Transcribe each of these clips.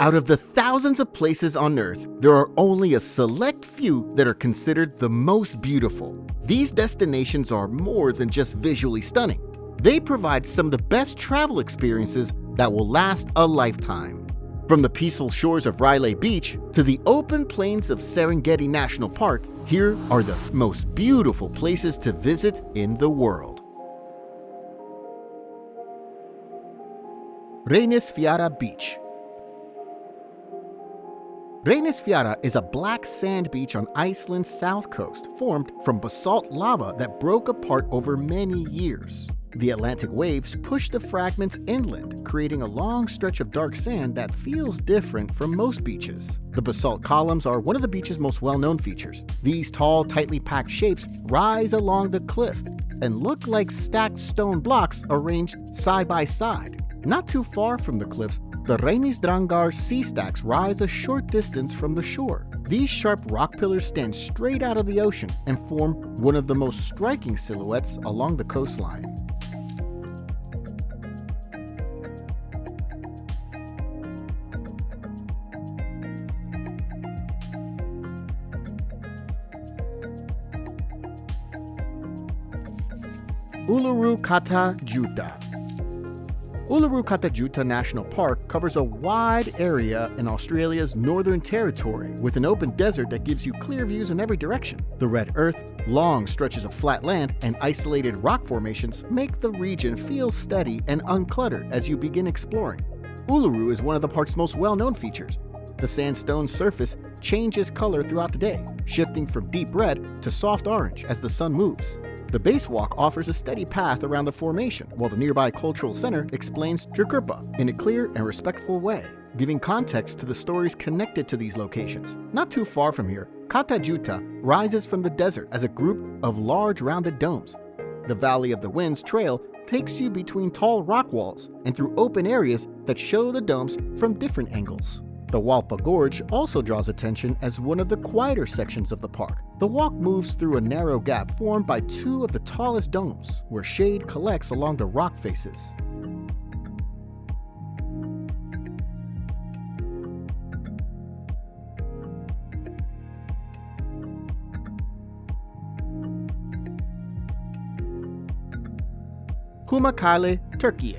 Out of the thousands of places on Earth, there are only a select few that are considered the most beautiful. These destinations are more than just visually stunning. They provide some of the best travel experiences that will last a lifetime. From the peaceful shores of Railay Beach to the open plains of Serengeti National Park, here are the most beautiful places to visit in the world. Railay Beach. Railay is a black sand beach on Iceland's south coast, formed from basalt lava that broke apart over many years. The Atlantic waves push the fragments inland, creating a long stretch of dark sand that feels different from most beaches. The basalt columns are one of the beach's most well-known features. These tall, tightly packed shapes rise along the cliff and look like stacked stone blocks arranged side by side. Not too far from the cliffs, the Reynisdrangar sea stacks rise a short distance from the shore. These sharp rock pillars stand straight out of the ocean and form one of the most striking silhouettes along the coastline. Uluru Kata Juta. Uluru Kata Juta National Park covers a wide area in Australia's Northern Territory with an open desert that gives you clear views in every direction. The red earth, long stretches of flat land, and isolated rock formations make the region feel steady and uncluttered as you begin exploring. Uluru is one of the park's most well-known features. The sandstone surface changes color throughout the day, shifting from deep red to soft orange as the sun moves. The base walk offers a steady path around the formation, while the nearby cultural center explains Trikirpa in a clear and respectful way, giving context to the stories connected to these locations. Not too far from here, Kata Juta rises from the desert as a group of large rounded domes. The Valley of the Winds trail takes you between tall rock walls and through open areas that show the domes from different angles. The Walpa Gorge also draws attention as one of the quieter sections of the park. The walk moves through a narrow gap formed by two of the tallest domes, where shade collects along the rock faces. Pamukkale, Turkey.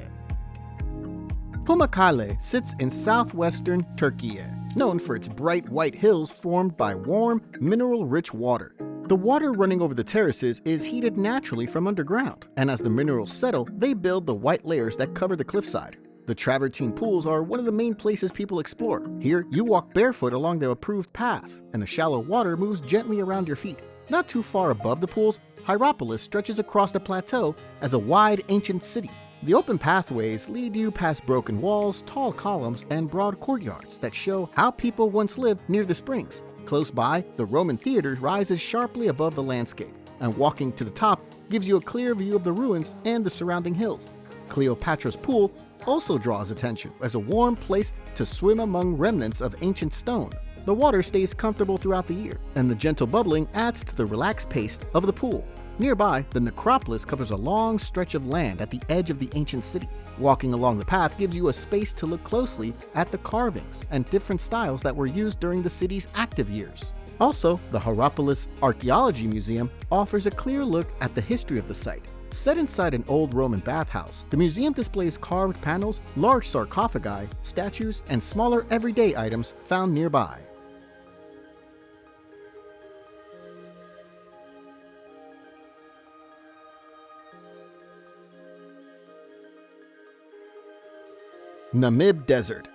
Pamukkale sits in southwestern Turkey, known for its bright white hills formed by warm, mineral-rich water. The water running over the terraces is heated naturally from underground, and as the minerals settle, they build the white layers that cover the cliffside. The travertine pools are one of the main places people explore. Here, you walk barefoot along the approved path, and the shallow water moves gently around your feet. Not too far above the pools, Hierapolis stretches across the plateau as a wide ancient city. The open pathways lead you past broken walls, tall columns, and broad courtyards that show how people once lived near the springs. Close by, the Roman theater rises sharply above the landscape, and walking to the top gives you a clear view of the ruins and the surrounding hills. Cleopatra's Pool also draws attention as a warm place to swim among remnants of ancient stone. The water stays comfortable throughout the year, and the gentle bubbling adds to the relaxed pace of the pool. Nearby, the necropolis covers a long stretch of land at the edge of the ancient city. Walking along the path gives you a space to look closely at the carvings and different styles that were used during the city's active years. Also, the Hierapolis Archaeology Museum offers a clear look at the history of the site. Set inside an old Roman bathhouse, the museum displays carved panels, large sarcophagi, statues, and smaller everyday items found nearby. Namib Desert.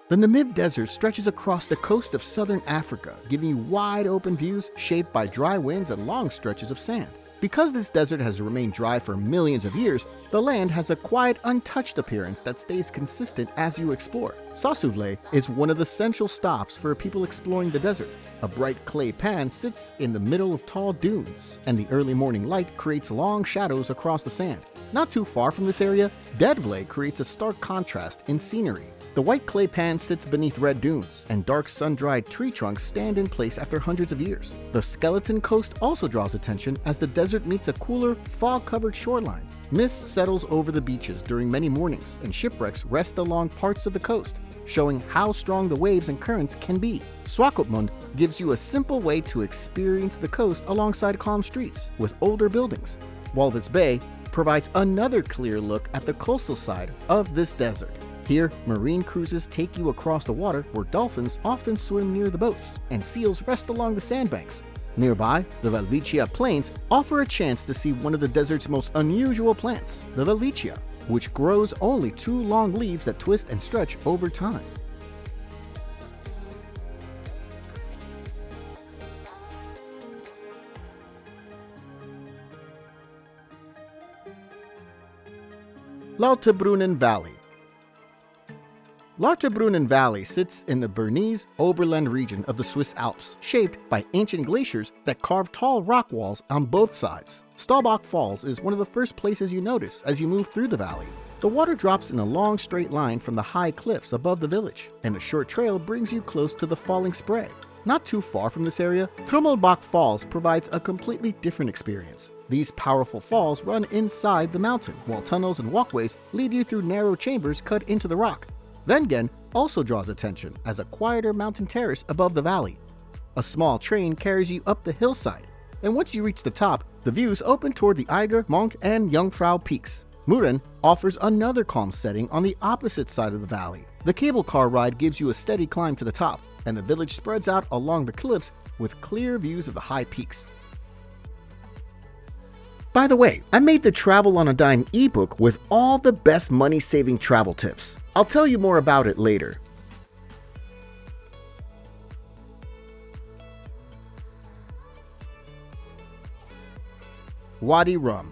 The Namib Desert stretches across the coast of southern Africa, giving you wide open views shaped by dry winds and long stretches of sand. Because this desert has remained dry for millions of years, the land has a quiet, untouched appearance that stays consistent as you explore. Sosuvle is one of the central stops for people exploring the desert. A bright clay pan sits in the middle of tall dunes, and the early morning light creates long shadows across the sand. Not too far from this area, Deadvlay creates a stark contrast in scenery. The white clay pan sits beneath red dunes, and dark sun-dried tree trunks stand in place after hundreds of years. The skeleton coast also draws attention as the desert meets a cooler, fog-covered shoreline. Mist settles over the beaches during many mornings, and shipwrecks rest along parts of the coast, showing how strong the waves and currents can be. Swakopmund gives you a simple way to experience the coast alongside calm streets with older buildings. Walvis Bay provides another clear look at the coastal side of this desert. Here, marine cruises take you across the water where dolphins often swim near the boats and seals rest along the sandbanks. Nearby, the Welwitschia Plains offer a chance to see one of the desert's most unusual plants, the Welwitschia, which grows only 2 long leaves that twist and stretch over time. Lauterbrunnen Valley. Lauterbrunnen Valley sits in the Bernese Oberland region of the Swiss Alps, shaped by ancient glaciers that carve tall rock walls on both sides. Staubach Falls is one of the first places you notice as you move through the valley. The water drops in a long straight line from the high cliffs above the village, and a short trail brings you close to the falling spray. Not too far from this area, Trommelbach Falls provides a completely different experience. These powerful falls run inside the mountain, while tunnels and walkways lead you through narrow chambers cut into the rock. Wengen also draws attention as a quieter mountain terrace above the valley. A small train carries you up the hillside, and once you reach the top, the views open toward the Eiger, Monk, and Jungfrau peaks. Muren offers another calm setting on the opposite side of the valley. The cable car ride gives you a steady climb to the top, and the village spreads out along the cliffs with clear views of the high peaks. By the way, I made the Travel on a Dime ebook with all the best money-saving travel tips. I'll tell you more about it later. Wadi Rum.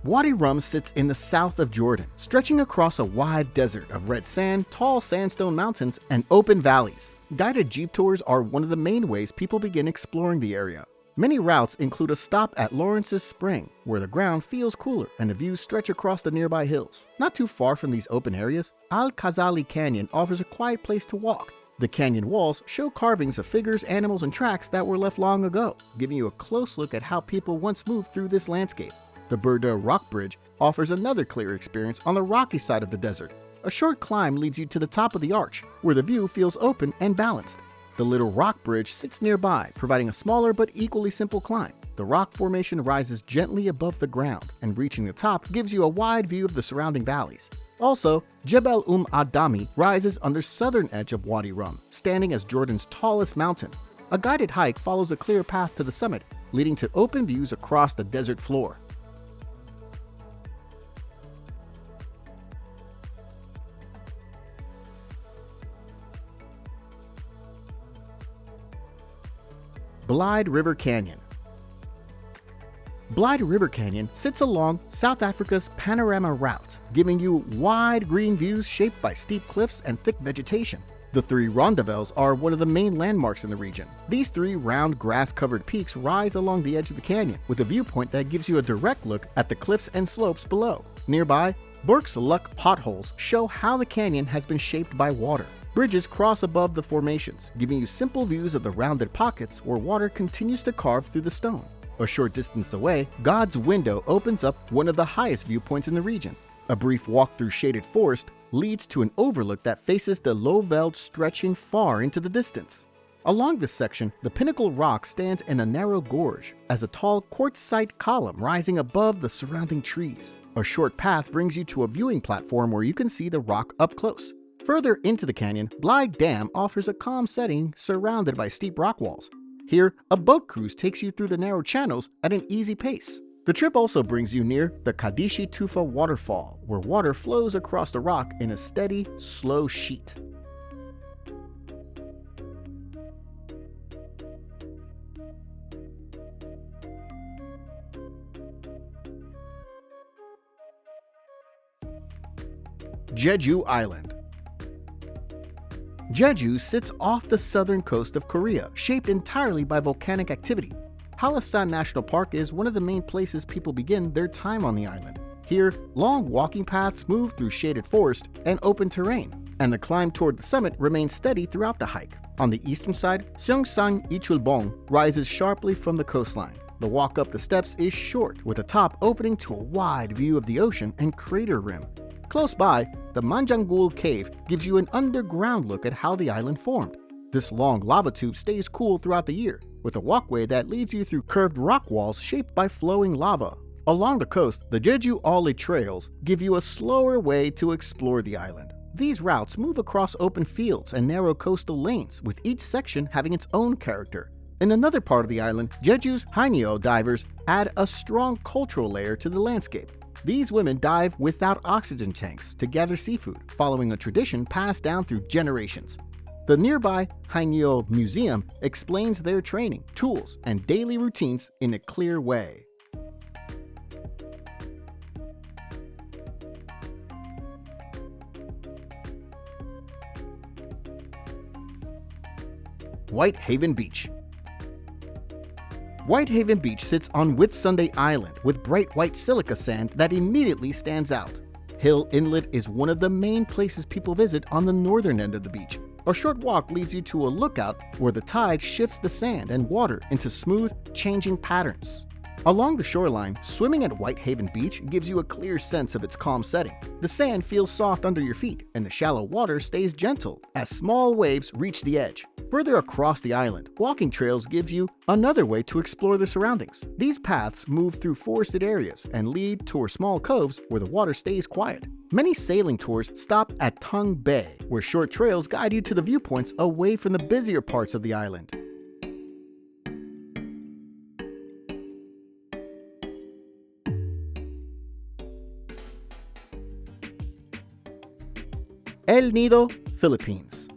Wadi Rum sits in the south of Jordan, stretching across a wide desert of red sand, tall sandstone mountains, and open valleys. Guided jeep tours are one of the main ways people begin exploring the area. Many routes include a stop at Lawrence's Spring, where the ground feels cooler and the views stretch across the nearby hills. Not too far from these open areas, Al-Khazali Canyon offers a quiet place to walk. The canyon walls show carvings of figures, animals, and tracks that were left long ago, giving you a close look at how people once moved through this landscape. The Burda Rock Bridge offers another clear experience on the rocky side of the desert. A short climb leads you to the top of the arch, where the view feels open and balanced. The Little Rock Bridge sits nearby, providing a smaller but equally simple climb. The rock formation rises gently above the ground, and reaching the top gives you a wide view of the surrounding valleys. Also, Jebel Adami rises on the southern edge of Wadi Rum, standing as Jordan's tallest mountain. A guided hike follows a clear path to the summit, leading to open views across the desert floor. Blyde River Canyon. Blyde River Canyon sits along South Africa's panorama route, giving you wide green views shaped by steep cliffs and thick vegetation. The 3 rondavels are one of the main landmarks in the region. These 3 round grass-covered peaks rise along the edge of the canyon, with a viewpoint that gives you a direct look at the cliffs and slopes below. Nearby, Burke's Luck potholes show how the canyon has been shaped by water. Bridges cross above the formations, giving you simple views of the rounded pockets where water continues to carve through the stone. A short distance away, God's Window opens up one of the highest viewpoints in the region. A brief walk through shaded forest leads to an overlook that faces the low veld stretching far into the distance. Along this section, the pinnacle rock stands in a narrow gorge, as a tall quartzite column rising above the surrounding trees. A short path brings you to a viewing platform where you can see the rock up close. Further into the canyon, Blyde Dam offers a calm setting surrounded by steep rock walls. Here, a boat cruise takes you through the narrow channels at an easy pace. The trip also brings you near the Kadishi Tufa waterfall, where water flows across the rock in a steady, slow sheet. Jeju Island. Jeju sits off the southern coast of Korea, shaped entirely by volcanic activity. Hallasan National Park is one of the main places people begin their time on the island. Here, long walking paths move through shaded forest and open terrain, and the climb toward the summit remains steady throughout the hike. On the eastern side, Seongsang Ichulbong rises sharply from the coastline. The walk up the steps is short, with the top opening to a wide view of the ocean and crater rim. Close by, the Manjanggul Cave gives you an underground look at how the island formed. This long lava tube stays cool throughout the year, with a walkway that leads you through curved rock walls shaped by flowing lava. Along the coast, the Jeju-Oli trails give you a slower way to explore the island. These routes move across open fields and narrow coastal lanes, with each section having its own character. In another part of the island, Jeju's Haenyeo divers add a strong cultural layer to the landscape. These women dive without oxygen tanks to gather seafood, following a tradition passed down through generations. The nearby Haenyeo Museum explains their training, tools, and daily routines in a clear way. Whitehaven Beach. Whitehaven Beach sits on Whitsunday Island with bright white silica sand that immediately stands out. Hill Inlet is one of the main places people visit on the northern end of the beach. A short walk leads you to a lookout where the tide shifts the sand and water into smooth, changing patterns. Along the shoreline, swimming at Whitehaven Beach gives you a clear sense of its calm setting. The sand feels soft under your feet, and the shallow water stays gentle as small waves reach the edge. Further across the island, walking trails give you another way to explore the surroundings. These paths move through forested areas and lead toward small coves where the water stays quiet. Many sailing tours stop at Tung Bay, where short trails guide you to the viewpoints away from the busier parts of the island. El Nido, Philippines.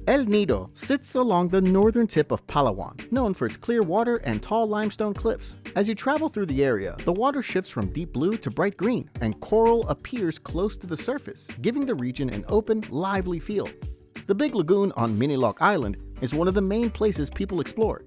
El Nido sits along the northern tip of Palawan, known for its clear water and tall limestone cliffs. As you travel through the area, the water shifts from deep blue to bright green, and coral appears close to the surface, giving the region an open, lively feel. The Big Lagoon on Miniloc Island is one of the main places people explore.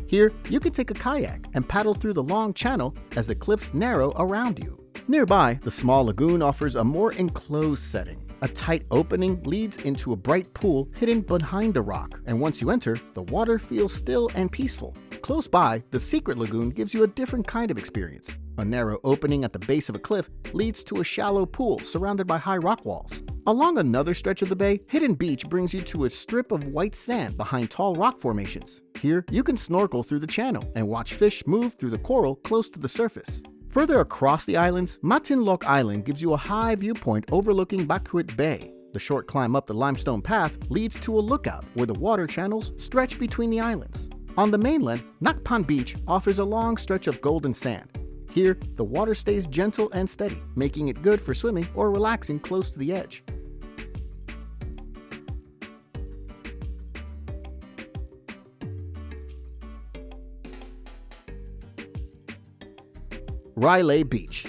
Here, you can take a kayak and paddle through the long channel as the cliffs narrow around you. Nearby, the small lagoon offers a more enclosed setting. A tight opening leads into a bright pool hidden behind the rock, and once you enter, the water feels still and peaceful. Close by, the secret lagoon gives you a different kind of experience. A narrow opening at the base of a cliff leads to a shallow pool surrounded by high rock walls. Along another stretch of the bay, Hidden Beach brings you to a strip of white sand behind tall rock formations. Here, you can snorkel through the channel and watch fish move through the coral close to the surface. Further across the islands, Matinloc Island gives you a high viewpoint overlooking Bakuit Bay. The short climb up the limestone path leads to a lookout where the water channels stretch between the islands. On the mainland, Nakpan Beach offers a long stretch of golden sand. Here, the water stays gentle and steady, making it good for swimming or relaxing close to the edge. Railay Beach.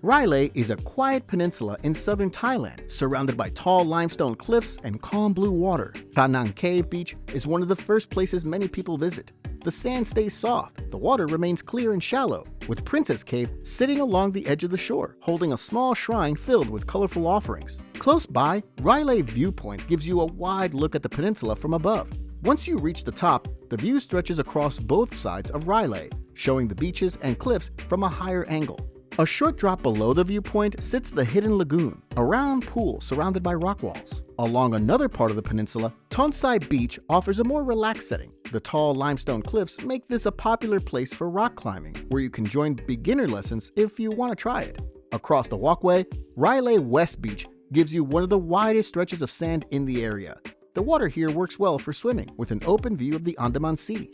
Railay is a quiet peninsula in southern Thailand, surrounded by tall limestone cliffs and calm blue water. Phra Nang Cave Beach is one of the first places many people visit. The sand stays soft, the water remains clear and shallow, with Princess Cave sitting along the edge of the shore, holding a small shrine filled with colorful offerings. Close by, Railay Viewpoint gives you a wide look at the peninsula from above. Once you reach the top, the view stretches across both sides of Railay, showing the beaches and cliffs from a higher angle. A short drop below the viewpoint sits the Hidden Lagoon, a round pool surrounded by rock walls. Along another part of the peninsula, Tonsai Beach offers a more relaxed setting. The tall limestone cliffs make this a popular place for rock climbing, where you can join beginner lessons if you want to try it. Across the walkway, Railay West Beach gives you one of the widest stretches of sand in the area. The water here works well for swimming, with an open view of the Andaman Sea.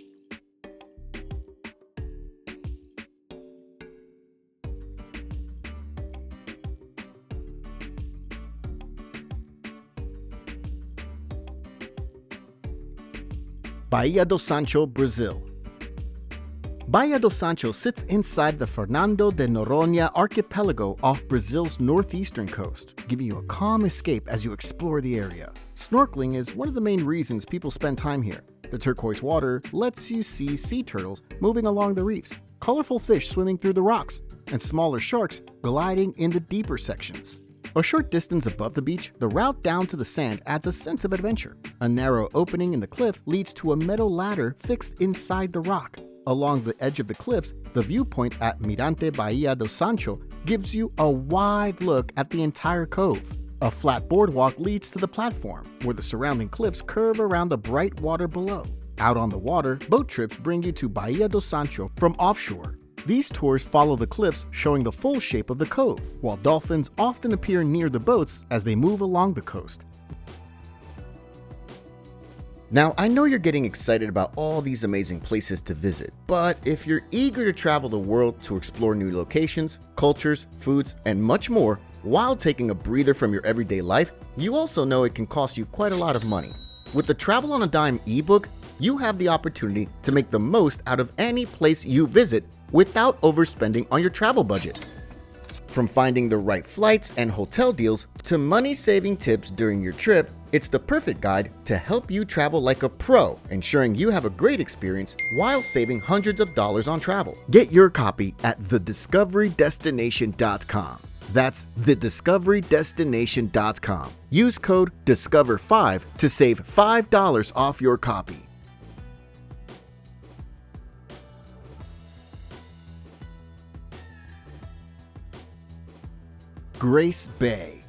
Bahia do Sancho, Brazil. Bahia do Sancho sits inside the Fernando de Noronha archipelago off Brazil's northeastern coast, giving you a calm escape as you explore the area. Snorkeling is one of the main reasons people spend time here. The turquoise water lets you see sea turtles moving along the reefs, colorful fish swimming through the rocks, and smaller sharks gliding in the deeper sections. A short distance above the beach, the route down to the sand adds a sense of adventure. A narrow opening in the cliff leads to a metal ladder fixed inside the rock. Along the edge of the cliffs, the viewpoint at Mirante Bahia do Sancho gives you a wide look at the entire cove. A flat boardwalk leads to the platform, where the surrounding cliffs curve around the bright water below. Out on the water, boat trips bring you to Bahia do Sancho from offshore. These tours follow the cliffs, showing the full shape of the cove, while dolphins often appear near the boats as they move along the coast. Now, I know you're getting excited about all these amazing places to visit, but if you're eager to travel the world to explore new locations, cultures, foods, and much more, while taking a breather from your everyday life, you also know it can cost you quite a lot of money. With the Travel on a Dime ebook, you have the opportunity to make the most out of any place you visit without overspending on your travel budget. From finding the right flights and hotel deals to money-saving tips during your trip, it's the perfect guide to help you travel like a pro, ensuring you have a great experience while saving hundreds of dollars on travel. Get your copy at thediscoverydestination.com. That's thediscoverydestination.com. Use code DISCOVER5 to save $5 off your copy. Grace Bay.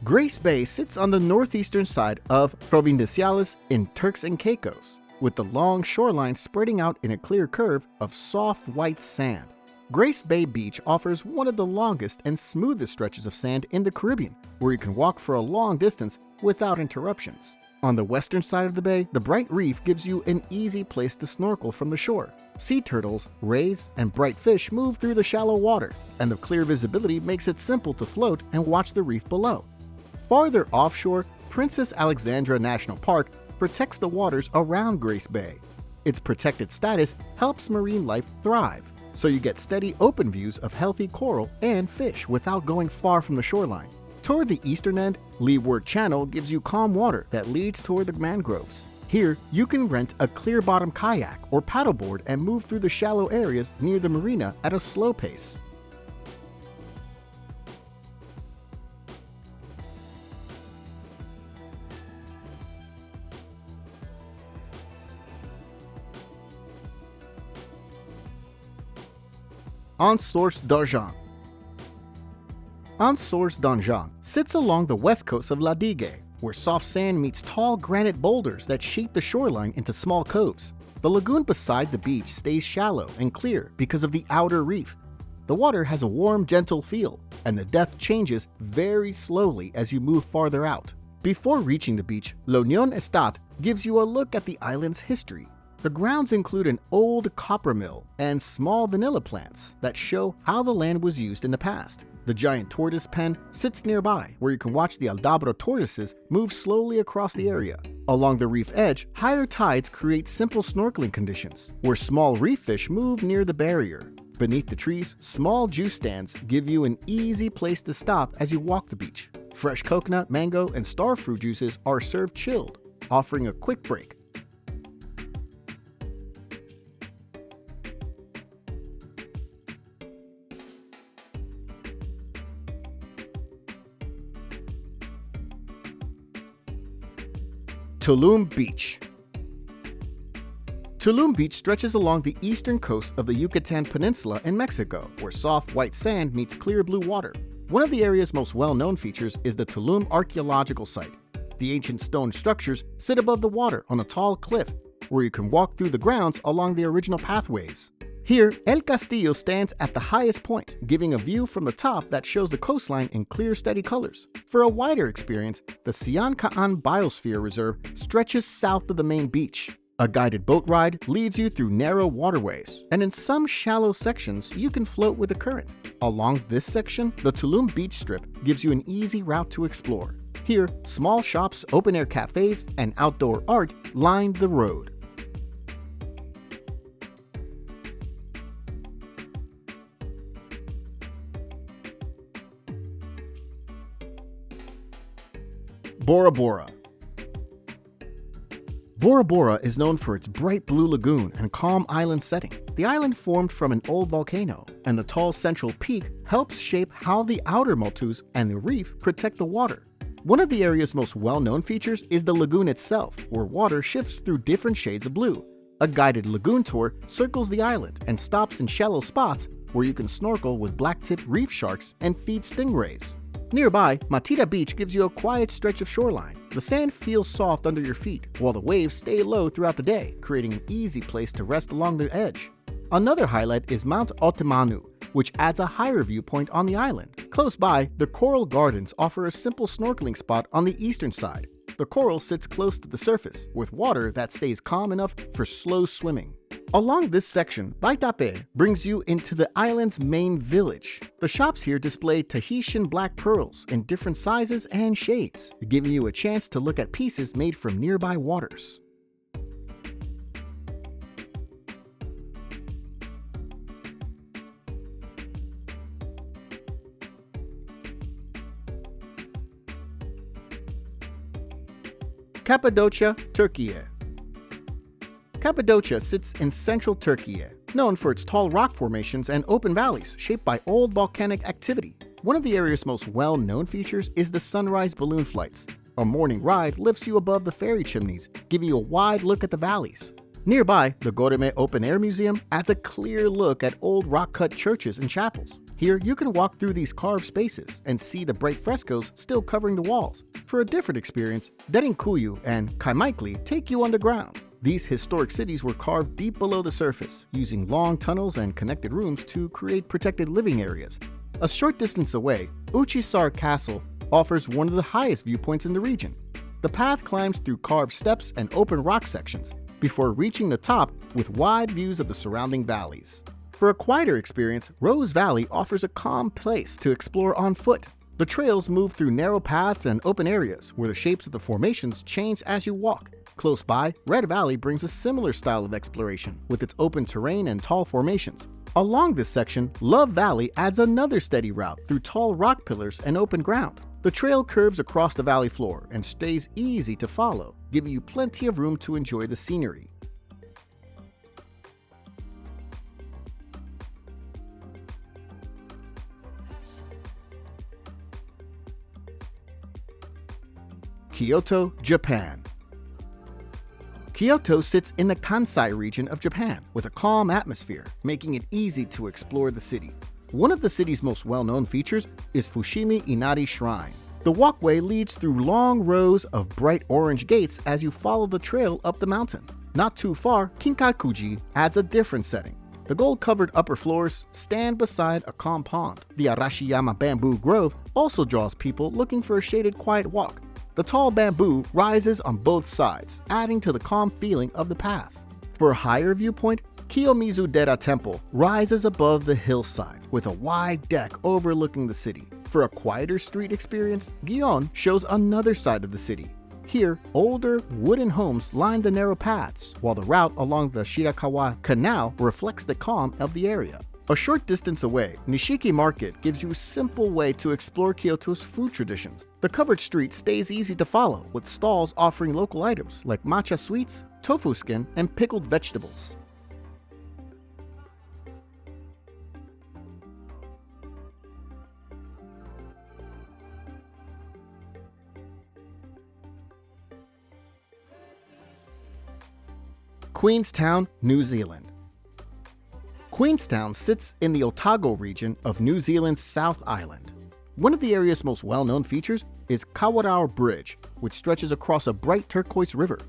Grace Bay sits on the northeastern side of Providenciales in Turks and Caicos, with the long shoreline spreading out in a clear curve of soft white sand. Grace Bay Beach offers one of the longest and smoothest stretches of sand in the Caribbean, where you can walk for a long distance without interruptions. On the western side of the bay, the bright reef gives you an easy place to snorkel from the shore. Sea turtles, rays, and bright fish move through the shallow water, and the clear visibility makes it simple to float and watch the reef below. Farther offshore, Princess Alexandra National Park protects the waters around Grace Bay. Its protected status helps marine life thrive, so you get steady open views of healthy coral and fish without going far from the shoreline. Toward the eastern end, Leeward Channel gives you calm water that leads toward the mangroves. Here, you can rent a clear-bottom kayak or paddleboard and move through the shallow areas near the marina at a slow pace. Source d'Argent. Source d'Argent sits along the west coast of La Digue, where soft sand meets tall granite boulders that shape the shoreline into small coves. The lagoon beside the beach stays shallow and clear because of the outer reef. The water has a warm, gentle feel, and the depth changes very slowly as you move farther out. Before reaching the beach, L'Union Estate gives you a look at the island's history. The grounds include an old copper mill and small vanilla plants that show how the land was used in the past. The giant tortoise pen sits nearby, where you can watch the Aldabra tortoises move slowly across the area. Along the reef edge, higher tides create simple snorkeling conditions, where small reef fish move near the barrier. Beneath the trees, small juice stands give you an easy place to stop as you walk the beach. Fresh coconut, mango, and starfruit juices are served chilled, offering a quick break. Tulum Beach. Tulum Beach stretches along the eastern coast of the Yucatan Peninsula in Mexico, where soft white sand meets clear blue water. One of the area's most well-known features is the Tulum Archaeological Site. The ancient stone structures sit above the water on a tall cliff, where you can walk through the grounds along the original pathways. Here, El Castillo stands at the highest point, giving a view from the top that shows the coastline in clear, steady colors. For a wider experience, the Sian Kaan Biosphere Reserve stretches south of the main beach. A guided boat ride leads you through narrow waterways, and in some shallow sections, you can float with the current. Along this section, the Tulum Beach Strip gives you an easy route to explore. Here, small shops, open-air cafes, and outdoor art line the road. Bora Bora. Bora Bora is known for its bright blue lagoon and calm island setting. The island formed from an old volcano, and the tall central peak helps shape how the outer motus and the reef protect the water. One of the area's most well-known features is the lagoon itself, where water shifts through different shades of blue. A guided lagoon tour circles the island and stops in shallow spots where you can snorkel with black-tipped reef sharks and feed stingrays. Nearby, Matira Beach gives you a quiet stretch of shoreline. The sand feels soft under your feet, while the waves stay low throughout the day, creating an easy place to rest along the edge. Another highlight is Mount Otemanu, which adds a higher viewpoint on the island. Close by, the Coral Gardens offer a simple snorkeling spot on the eastern side. The coral sits close to the surface, with water that stays calm enough for slow swimming. Along this section, Baitape brings you into the island's main village. The shops here display Tahitian black pearls in different sizes and shades, giving you a chance to look at pieces made from nearby waters. Cappadocia, Turkey. Cappadocia sits in central Turkey, known for its tall rock formations and open valleys shaped by old volcanic activity. One of the area's most well-known features is the sunrise balloon flights. A morning ride lifts you above the ferry chimneys, giving you a wide look at the valleys. Nearby, the Goreme Open Air Museum adds a clear look at old rock-cut churches and chapels. Here, you can walk through these carved spaces and see the bright frescoes still covering the walls. For a different experience, Derinkuyu and Kaimaikli take you underground. These historic cities were carved deep below the surface, using long tunnels and connected rooms to create protected living areas. A short distance away, Uchisar Castle offers one of the highest viewpoints in the region. The path climbs through carved steps and open rock sections, before reaching the top with wide views of the surrounding valleys. For a quieter experience, Rose Valley offers a calm place to explore on foot. The trails move through narrow paths and open areas where the shapes of the formations change as you walk. Close by, Red Valley brings a similar style of exploration with its open terrain and tall formations. Along this section, Love Valley adds another steady route through tall rock pillars and open ground. The trail curves across the valley floor and stays easy to follow, giving you plenty of room to enjoy the scenery. Kyoto, Japan. Kyoto sits in the Kansai region of Japan with a calm atmosphere, making it easy to explore the city. One of the city's most well-known features is Fushimi Inari Shrine. The walkway leads through long rows of bright orange gates as you follow the trail up the mountain. Not too far, Kinkakuji adds a different setting. The gold-covered upper floors stand beside a calm pond. The Arashiyama Bamboo Grove also draws people looking for a shaded, quiet walk. The tall bamboo rises on both sides, adding to the calm feeling of the path. For a higher viewpoint, Kiyomizu-dera Temple rises above the hillside with a wide deck overlooking the city. For a quieter street experience, Gion shows another side of the city. Here, older wooden homes line the narrow paths, while the route along the Shirakawa Canal reflects the calm of the area. A short distance away, Nishiki Market gives you a simple way to explore Kyoto's food traditions. The covered street stays easy to follow, with stalls offering local items like matcha sweets, tofu skin, and pickled vegetables. Queenstown, New Zealand. Queenstown sits in the Otago region of New Zealand's South Island. One of the area's most well-known features is Kawarau Bridge, which stretches across a bright turquoise river.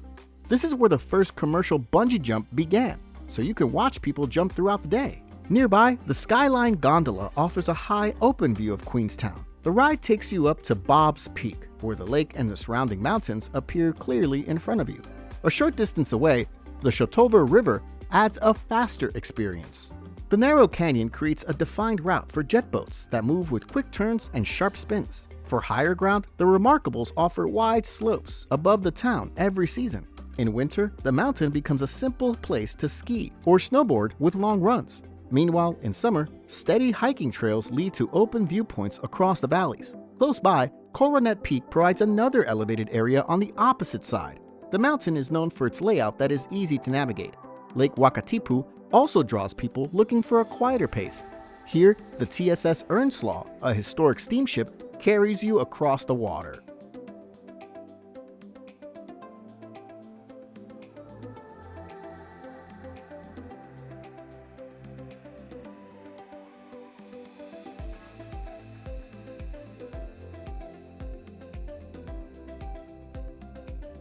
This is where the first commercial bungee jump began, so you can watch people jump throughout the day. Nearby, the Skyline Gondola offers a high, open view of Queenstown. The ride takes you up to Bob's Peak, where the lake and the surrounding mountains appear clearly in front of you. A short distance away, the Shotover River adds a faster experience. The narrow canyon creates a defined route for jet boats that move with quick turns and sharp spins. For higher ground, the Remarkables offer wide slopes above the town every season. In winter, the mountain becomes a simple place to ski or snowboard with long runs. Meanwhile, in summer, steady hiking trails lead to open viewpoints across the valleys. Close by, Coronet Peak provides another elevated area on the opposite side. The mountain is known for its layout that is easy to navigate. Lake Wakatipu also draws people looking for a quieter pace. Here, the TSS Earnslaw, a historic steamship, carries you across the water.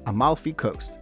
Amalfi Coast.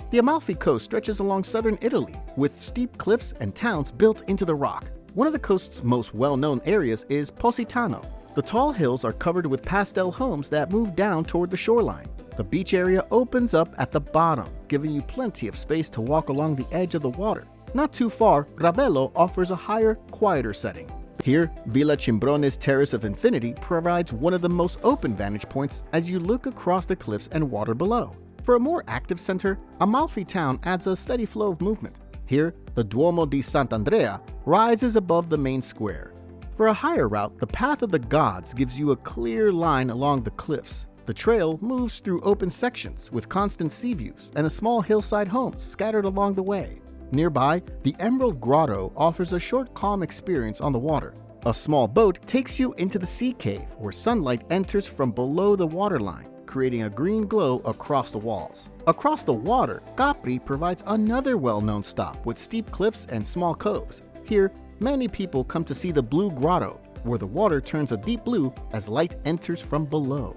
The Amalfi Coast stretches along southern Italy, with steep cliffs and towns built into the rock. One of the coast's most well-known areas is Positano. The tall hills are covered with pastel homes that move down toward the shoreline. The beach area opens up at the bottom, giving you plenty of space to walk along the edge of the water. Not too far, Ravello offers a higher, quieter setting. Here, Villa Cimbrone's Terrace of Infinity provides one of the most open vantage points as you look across the cliffs and water below. For a more active center, Amalfi town adds a steady flow of movement. Here, the Duomo di Sant'Andrea rises above the main square. For a higher route, the Path of the Gods gives you a clear line along the cliffs. The trail moves through open sections with constant sea views and a small hillside homes scattered along the way. Nearby, the Emerald Grotto offers a short calm experience on the water. A small boat takes you into the sea cave where sunlight enters from below the waterline, creating a green glow across the walls. Across the water, Capri provides another well-known stop with steep cliffs and small coves. Here, many people come to see the Blue Grotto, where the water turns a deep blue as light enters from below.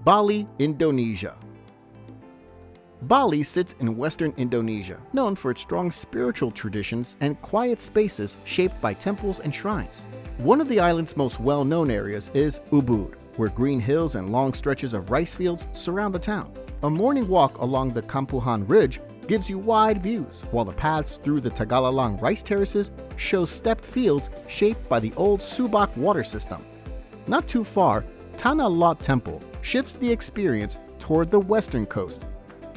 Bali, Indonesia. Bali sits in western Indonesia, known for its strong spiritual traditions and quiet spaces shaped by temples and shrines. One of the island's most well-known areas is Ubud, where green hills and long stretches of rice fields surround the town. A morning walk along the Kampuhan Ridge gives you wide views, while the paths through the Tagalalang rice terraces show stepped fields shaped by the old Subak water system. Not too far, Tanah Lot Temple shifts the experience toward the western coast.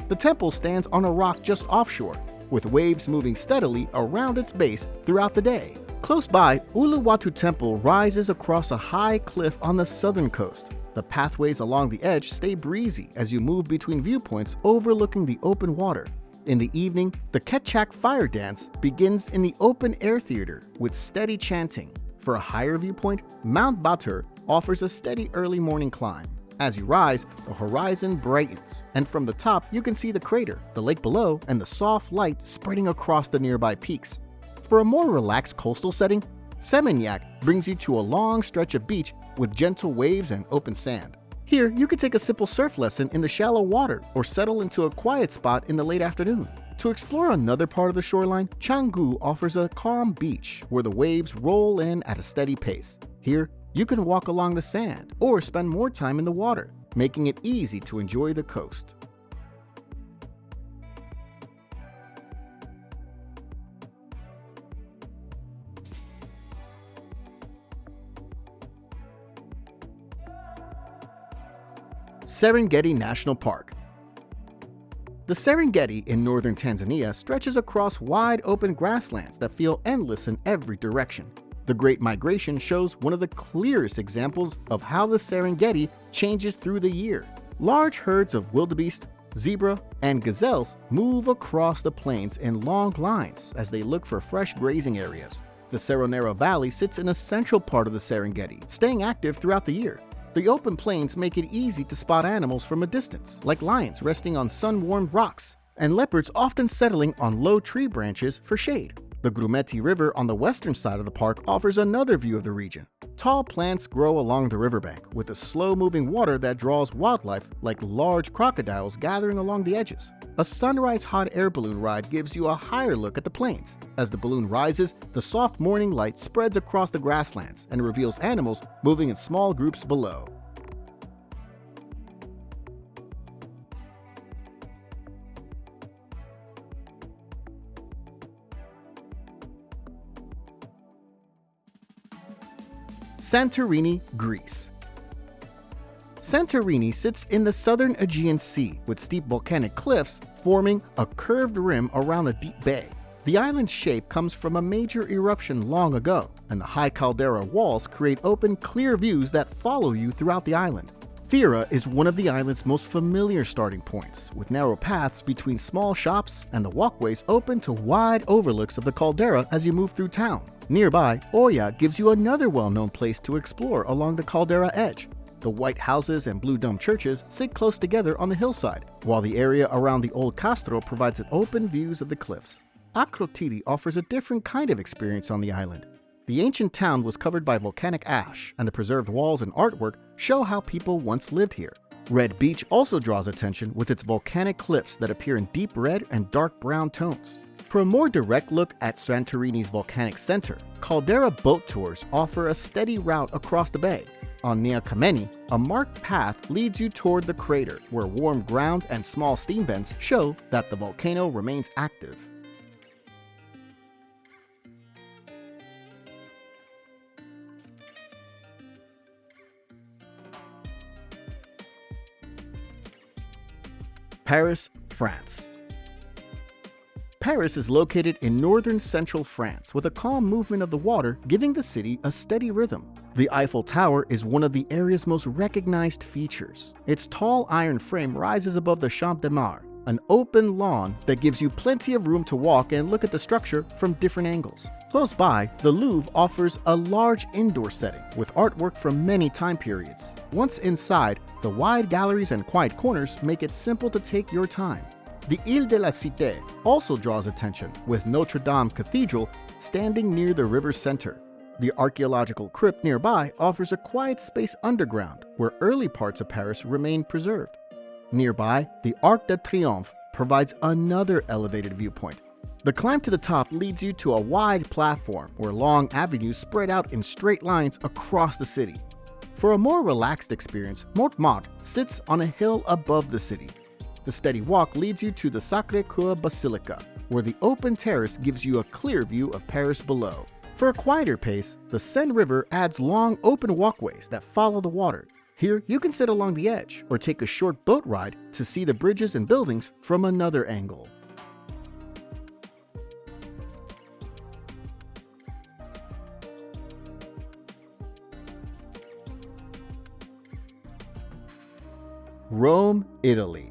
The temple stands on a rock just offshore, with waves moving steadily around its base throughout the day. Close by, Uluwatu Temple rises across a high cliff on the southern coast. The pathways along the edge stay breezy as you move between viewpoints overlooking the open water. In the evening, the Ketchak Fire Dance begins in the open-air theater with steady chanting. For a higher viewpoint, Mount Batur offers a steady early morning climb. As you rise, the horizon brightens, and from the top you can see the crater, the lake below, and the soft light spreading across the nearby peaks. For a more relaxed coastal setting, Seminyak brings you to a long stretch of beach with gentle waves and open sand. Here, you can take a simple surf lesson in the shallow water or settle into a quiet spot in the late afternoon. To explore another part of the shoreline, Canggu offers a calm beach where the waves roll in at a steady pace. Here, you can walk along the sand or spend more time in the water, making it easy to enjoy the coast. Serengeti National Park. The Serengeti in northern Tanzania stretches across wide open grasslands that feel endless in every direction. The Great Migration shows one of the clearest examples of how the Serengeti changes through the year. Large herds of wildebeest, zebra, and gazelles move across the plains in long lines as they look for fresh grazing areas. The Cerro Nero Valley sits in a central part of the Serengeti, staying active throughout the year. The open plains make it easy to spot animals from a distance, like lions resting on sun-warmed rocks, and leopards often settling on low tree branches for shade. The Grumeti River on the western side of the park offers another view of the region. Tall plants grow along the riverbank, with the slow-moving water that draws wildlife like large crocodiles gathering along the edges. A sunrise hot air balloon ride gives you a higher look at the plains. As the balloon rises, the soft morning light spreads across the grasslands and reveals animals moving in small groups below. Santorini, Greece. Santorini sits in the southern Aegean Sea with steep volcanic cliffs forming a curved rim around the deep bay. The island's shape comes from a major eruption long ago, and the high caldera walls create open, clear views that follow you throughout the island. Fira is one of the island's most familiar starting points, with narrow paths between small shops and the walkways open to wide overlooks of the caldera as you move through town. Nearby, Oya gives you another well-known place to explore along the caldera edge. The white houses and blue dome churches sit close together on the hillside, while the area around the old Castro provides an open views of the cliffs. Akrotiri offers a different kind of experience on the island. The ancient town was covered by volcanic ash, and the preserved walls and artwork show how people once lived here. Red Beach also draws attention with its volcanic cliffs that appear in deep red and dark brown tones. For a more direct look at Santorini's volcanic center, caldera boat tours offer a steady route across the bay. On Nia Kameni, a marked path leads you toward the crater, where warm ground and small steam vents show that the volcano remains active. Paris, France. Paris is located in northern central France with a calm movement of the water giving the city a steady rhythm. The Eiffel Tower is one of the area's most recognized features. Its tall iron frame rises above the Champ de Mars, an open lawn that gives you plenty of room to walk and look at the structure from different angles. Close by, the Louvre offers a large indoor setting with artwork from many time periods. Once inside, the wide galleries and quiet corners make it simple to take your time. The Ile de la Cité also draws attention, with Notre Dame Cathedral standing near the river's center. The archaeological crypt nearby offers a quiet space underground where early parts of Paris remain preserved. Nearby, the Arc de Triomphe provides another elevated viewpoint. The climb to the top leads you to a wide platform where long avenues spread out in straight lines across the city. For a more relaxed experience, Montmartre sits on a hill above the city. The steady walk leads you to the Sacré-Cœur Basilica, where the open terrace gives you a clear view of Paris below. For a quieter pace, the Seine River adds long open walkways that follow the water. Here, you can sit along the edge or take a short boat ride to see the bridges and buildings from another angle. Rome, Italy.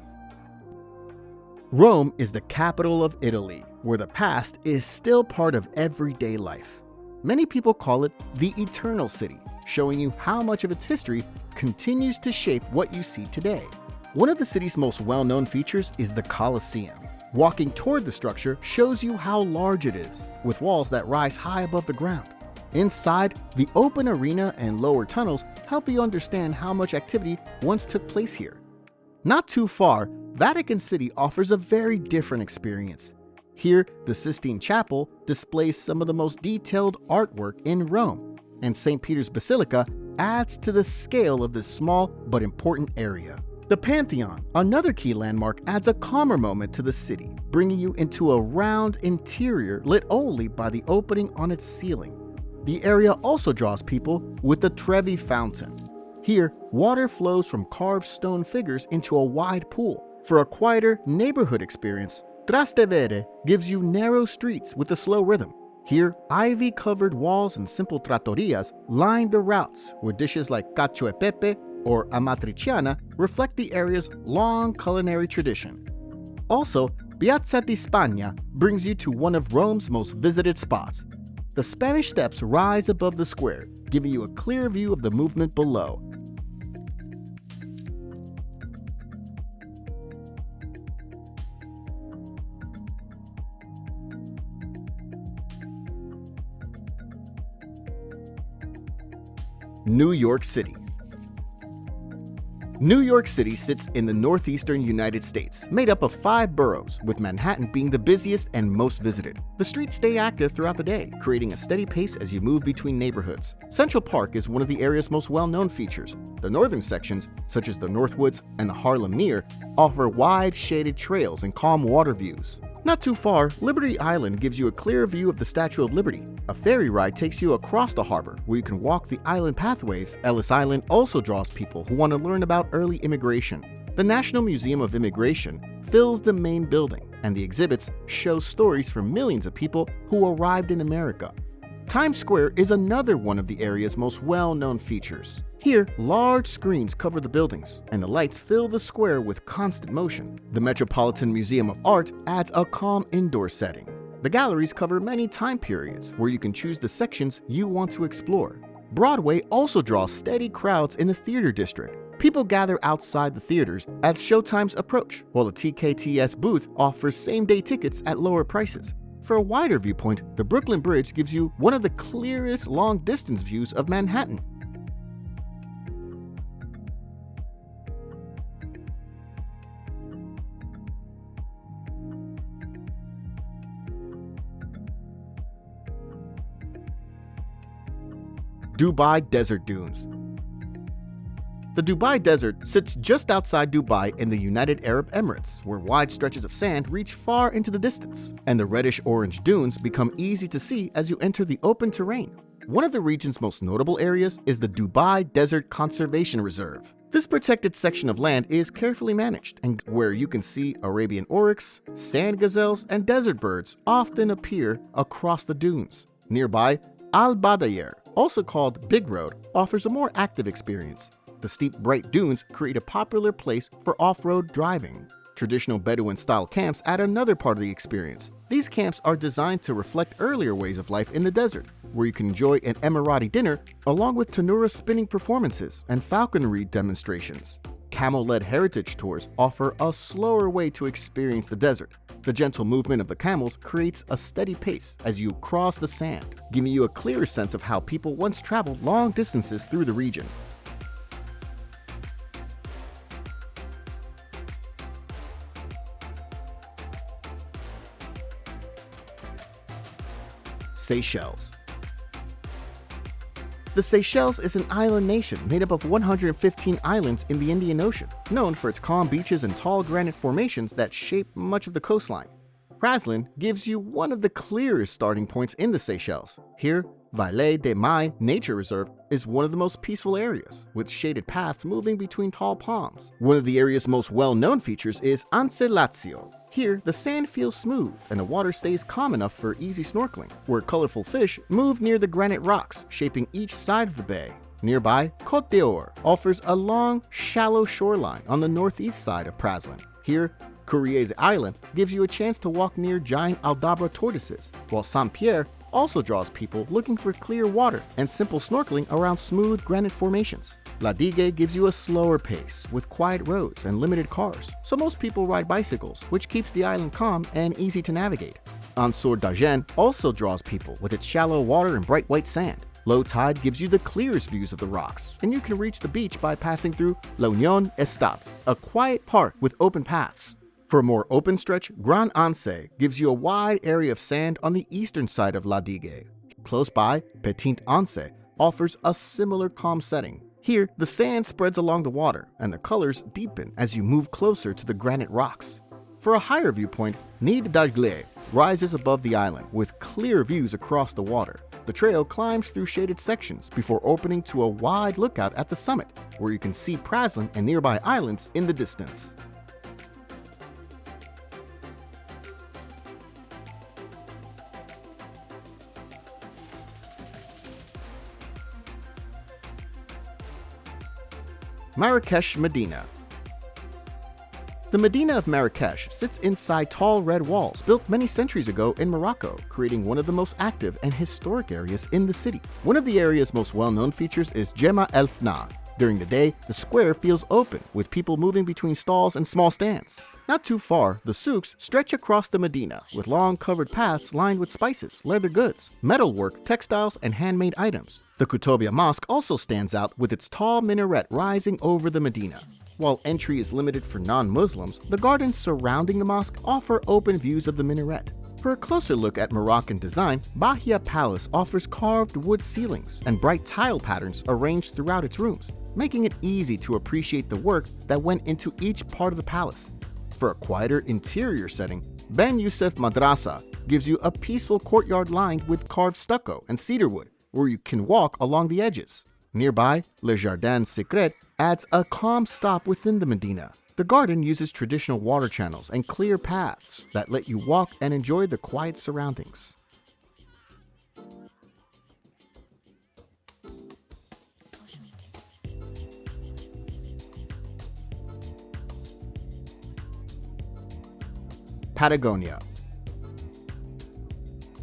Rome is the capital of Italy, where the past is still part of everyday life. Many people call it the Eternal City, showing you how much of its history continues to shape what you see today. One of the city's most well-known features is the Colosseum. Walking toward the structure shows you how large it is, with walls that rise high above the ground. Inside, the open arena and lower tunnels help you understand how much activity once took place here. Not too far, Vatican City offers a very different experience. Here, the Sistine Chapel displays some of the most detailed artwork in Rome, and St. Peter's Basilica adds to the scale of this small but important area. The Pantheon, another key landmark, adds a calmer moment to the city, bringing you into a round interior lit only by the opening on its ceiling. The area also draws people with the Trevi Fountain. Here, water flows from carved stone figures into a wide pool. For a quieter neighborhood experience, Trastevere gives you narrow streets with a slow rhythm. Here, ivy-covered walls and simple trattorias line the routes, where dishes like cacio e pepe or amatriciana reflect the area's long culinary tradition. Also, Piazza di Spagna brings you to one of Rome's most visited spots. The Spanish Steps rise above the square, giving you a clear view of the movement below. New York City. New York City sits in the northeastern United States, made up of 5 boroughs, with Manhattan being the busiest and most visited. The streets stay active throughout the day, creating a steady pace as you move between neighborhoods. Central Park is one of the area's most well-known features. The northern sections, such as the Northwoods and the Harlem Mere, offer wide shaded trails and calm water views. Not too far, Liberty Island gives you a clear view of the Statue of Liberty. A ferry ride takes you across the harbor, where you can walk the island pathways. Ellis Island also draws people who want to learn about early immigration. The National Museum of Immigration fills the main building, and the exhibits show stories from millions of people who arrived in America. Times Square is another one of the area's most well-known features. Here, large screens cover the buildings, and the lights fill the square with constant motion. The Metropolitan Museum of Art adds a calm indoor setting. The galleries cover many time periods, where you can choose the sections you want to explore. Broadway also draws steady crowds in the theater district. People gather outside the theaters as showtimes approach, while the TKTS booth offers same-day tickets at lower prices. For a wider viewpoint, the Brooklyn Bridge gives you one of the clearest long-distance views of Manhattan. Dubai Desert Dunes. The Dubai Desert sits just outside Dubai in the United Arab Emirates, where wide stretches of sand reach far into the distance, and the reddish-orange dunes become easy to see as you enter the open terrain. One of the region's most notable areas is the Dubai Desert Conservation Reserve. This protected section of land is carefully managed, and where you can see Arabian oryx, sand gazelles, and desert birds often appear across the dunes. Nearby, Al Badayer, also called Big Road, offers a more active experience. The steep, bright dunes create a popular place for off-road driving. Traditional Bedouin-style camps add another part of the experience. These camps are designed to reflect earlier ways of life in the desert, where you can enjoy an Emirati dinner along with Tanura spinning performances and falconry demonstrations. Camel-led heritage tours offer a slower way to experience the desert. The gentle movement of the camels creates a steady pace as you cross the sand, giving you a clearer sense of how people once traveled long distances through the region. Seychelles. The Seychelles is an island nation made up of 115 islands in the Indian Ocean, known for its calm beaches and tall granite formations that shape much of the coastline. Praslin gives you one of the clearest starting points in the Seychelles. Here, Vallée des Mai Nature Reserve is one of the most peaceful areas, with shaded paths moving between tall palms. One of the area's most well-known features is Anse Lazio. Here, the sand feels smooth and the water stays calm enough for easy snorkeling, where colorful fish move near the granite rocks, shaping each side of the bay. Nearby, Côte d'Or offers a long, shallow shoreline on the northeast side of Praslin. Here, Courrières Island gives you a chance to walk near giant Aldabra tortoises, while Saint-Pierre also draws people looking for clear water and simple snorkeling around smooth granite formations. La Digue gives you a slower pace with quiet roads and limited cars, so most people ride bicycles, which keeps the island calm and easy to navigate. Ansour d'Argent also draws people with its shallow water and bright white sand. Low tide gives you the clearest views of the rocks, and you can reach the beach by passing through La Union Estate, a quiet park with open paths. For a more open stretch, Grand Anse gives you a wide area of sand on the eastern side of La Digue. Close by, Petit Anse offers a similar calm setting. Here, the sand spreads along the water, and the colors deepen as you move closer to the granite rocks. For a higher viewpoint, Nid d'Aglaé rises above the island with clear views across the water. The trail climbs through shaded sections before opening to a wide lookout at the summit, where you can see Praslin and nearby islands in the distance. Marrakesh Medina. The Medina of Marrakesh sits inside tall red walls built many centuries ago in Morocco, creating one of the most active and historic areas in the city. One of the area's most well-known features is Jema El Fna. During the day, the square feels open, with people moving between stalls and small stands. Not too far, the souks stretch across the Medina, with long covered paths lined with spices, leather goods, metalwork, textiles, and handmade items. The Kutobia Mosque also stands out with its tall minaret rising over the Medina. While entry is limited for non-Muslims, the gardens surrounding the mosque offer open views of the minaret. For a closer look at Moroccan design, Bahia Palace offers carved wood ceilings and bright tile patterns arranged throughout its rooms, making it easy to appreciate the work that went into each part of the palace. For a quieter interior setting, Ben Youssef Madrasa gives you a peaceful courtyard lined with carved stucco and cedarwood, where you can walk along the edges. Nearby, Le Jardin Secret adds a calm stop within the Medina. The garden uses traditional water channels and clear paths that let you walk and enjoy the quiet surroundings. Patagonia.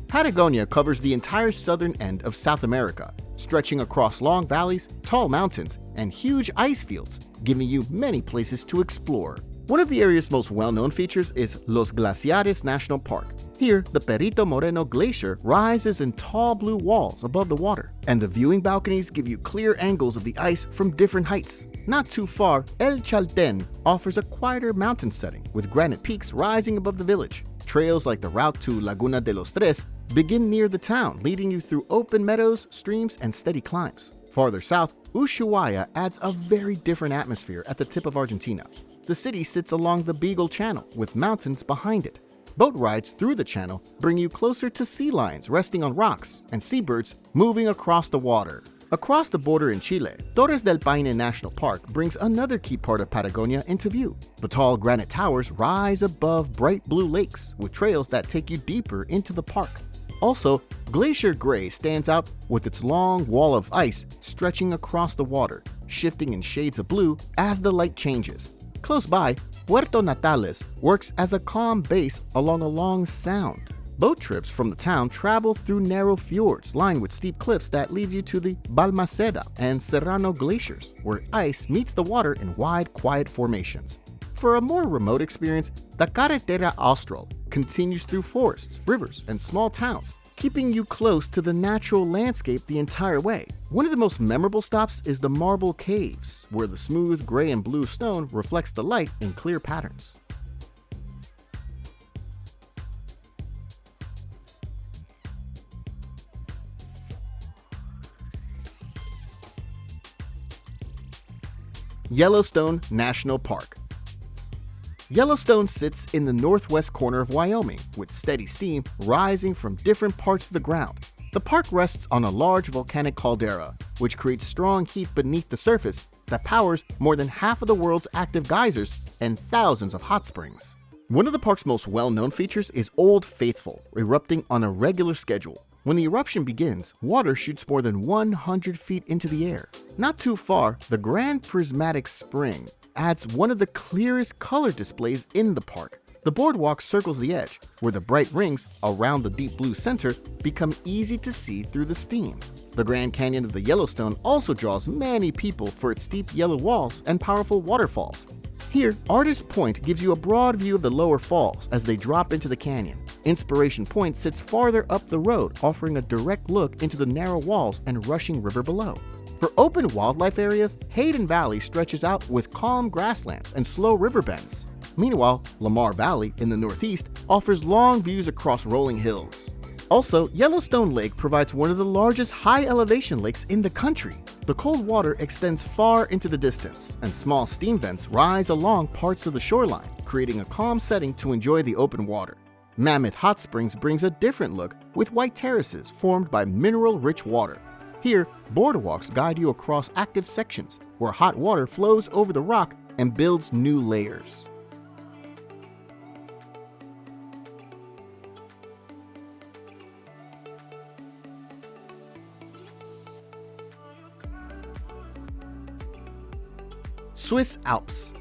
Patagonia covers the entire southern end of South America, stretching across long valleys, tall mountains, and huge ice fields, giving you many places to explore. One of the area's most well-known features is Los Glaciares National Park. Here, the Perito Moreno Glacier rises in tall blue walls above the water, and the viewing balconies give you clear angles of the ice from different heights. Not too far, El Chaltén offers a quieter mountain setting with granite peaks rising above the village. Trails like the route to Laguna de los Tres begin near the town, leading you through open meadows, streams, and steady climbs. Farther south, Ushuaia adds a very different atmosphere at the tip of Argentina. The city sits along the Beagle Channel with mountains behind it. Boat rides through the channel bring you closer to sea lions resting on rocks and seabirds moving across the water. Across the border in Chile, Torres del Paine National Park brings another key part of Patagonia into view. The tall granite towers rise above bright blue lakes with trails that take you deeper into the park. Also, Glacier Gray stands out with its long wall of ice stretching across the water, shifting in shades of blue as the light changes. Close by, Puerto Natales works as a calm base along a long sound. Boat trips from the town travel through narrow fjords lined with steep cliffs that lead you to the Balmaceda and Serrano glaciers, where ice meets the water in wide, quiet formations. For a more remote experience, the Carretera Austral continues through forests, rivers, and small towns, keeping you close to the natural landscape the entire way. One of the most memorable stops is the Marble Caves, where the smooth gray and blue stone reflects the light in clear patterns. Yellowstone National Park. Yellowstone sits in the northwest corner of Wyoming, with steady steam rising from different parts of the ground. The park rests on a large volcanic caldera, which creates strong heat beneath the surface that powers more than half of the world's active geysers and thousands of hot springs. One of the park's most well-known features is Old Faithful, erupting on a regular schedule. When the eruption begins, water shoots more than 100 feet into the air. Not too far, the Grand Prismatic Spring adds one of the clearest color displays in the park. The boardwalk circles the edge, where the bright rings around the deep blue center become easy to see through the steam. The Grand Canyon of the Yellowstone also draws many people for its steep yellow walls and powerful waterfalls. Here, Artist Point gives you a broad view of the lower falls as they drop into the canyon. Inspiration Point sits farther up the road, offering a direct look into the narrow walls and rushing river below. For open wildlife areas, Hayden Valley stretches out with calm grasslands and slow river bends. Meanwhile, Lamar Valley in the northeast offers long views across rolling hills. Also, Yellowstone Lake provides one of the largest high-elevation lakes in the country. The cold water extends far into the distance, and small steam vents rise along parts of the shoreline, creating a calm setting to enjoy the open water. Mammoth Hot Springs brings a different look with white terraces formed by mineral-rich water. Here, boardwalks guide you across active sections, where hot water flows over the rock and builds new layers. Swiss Alps.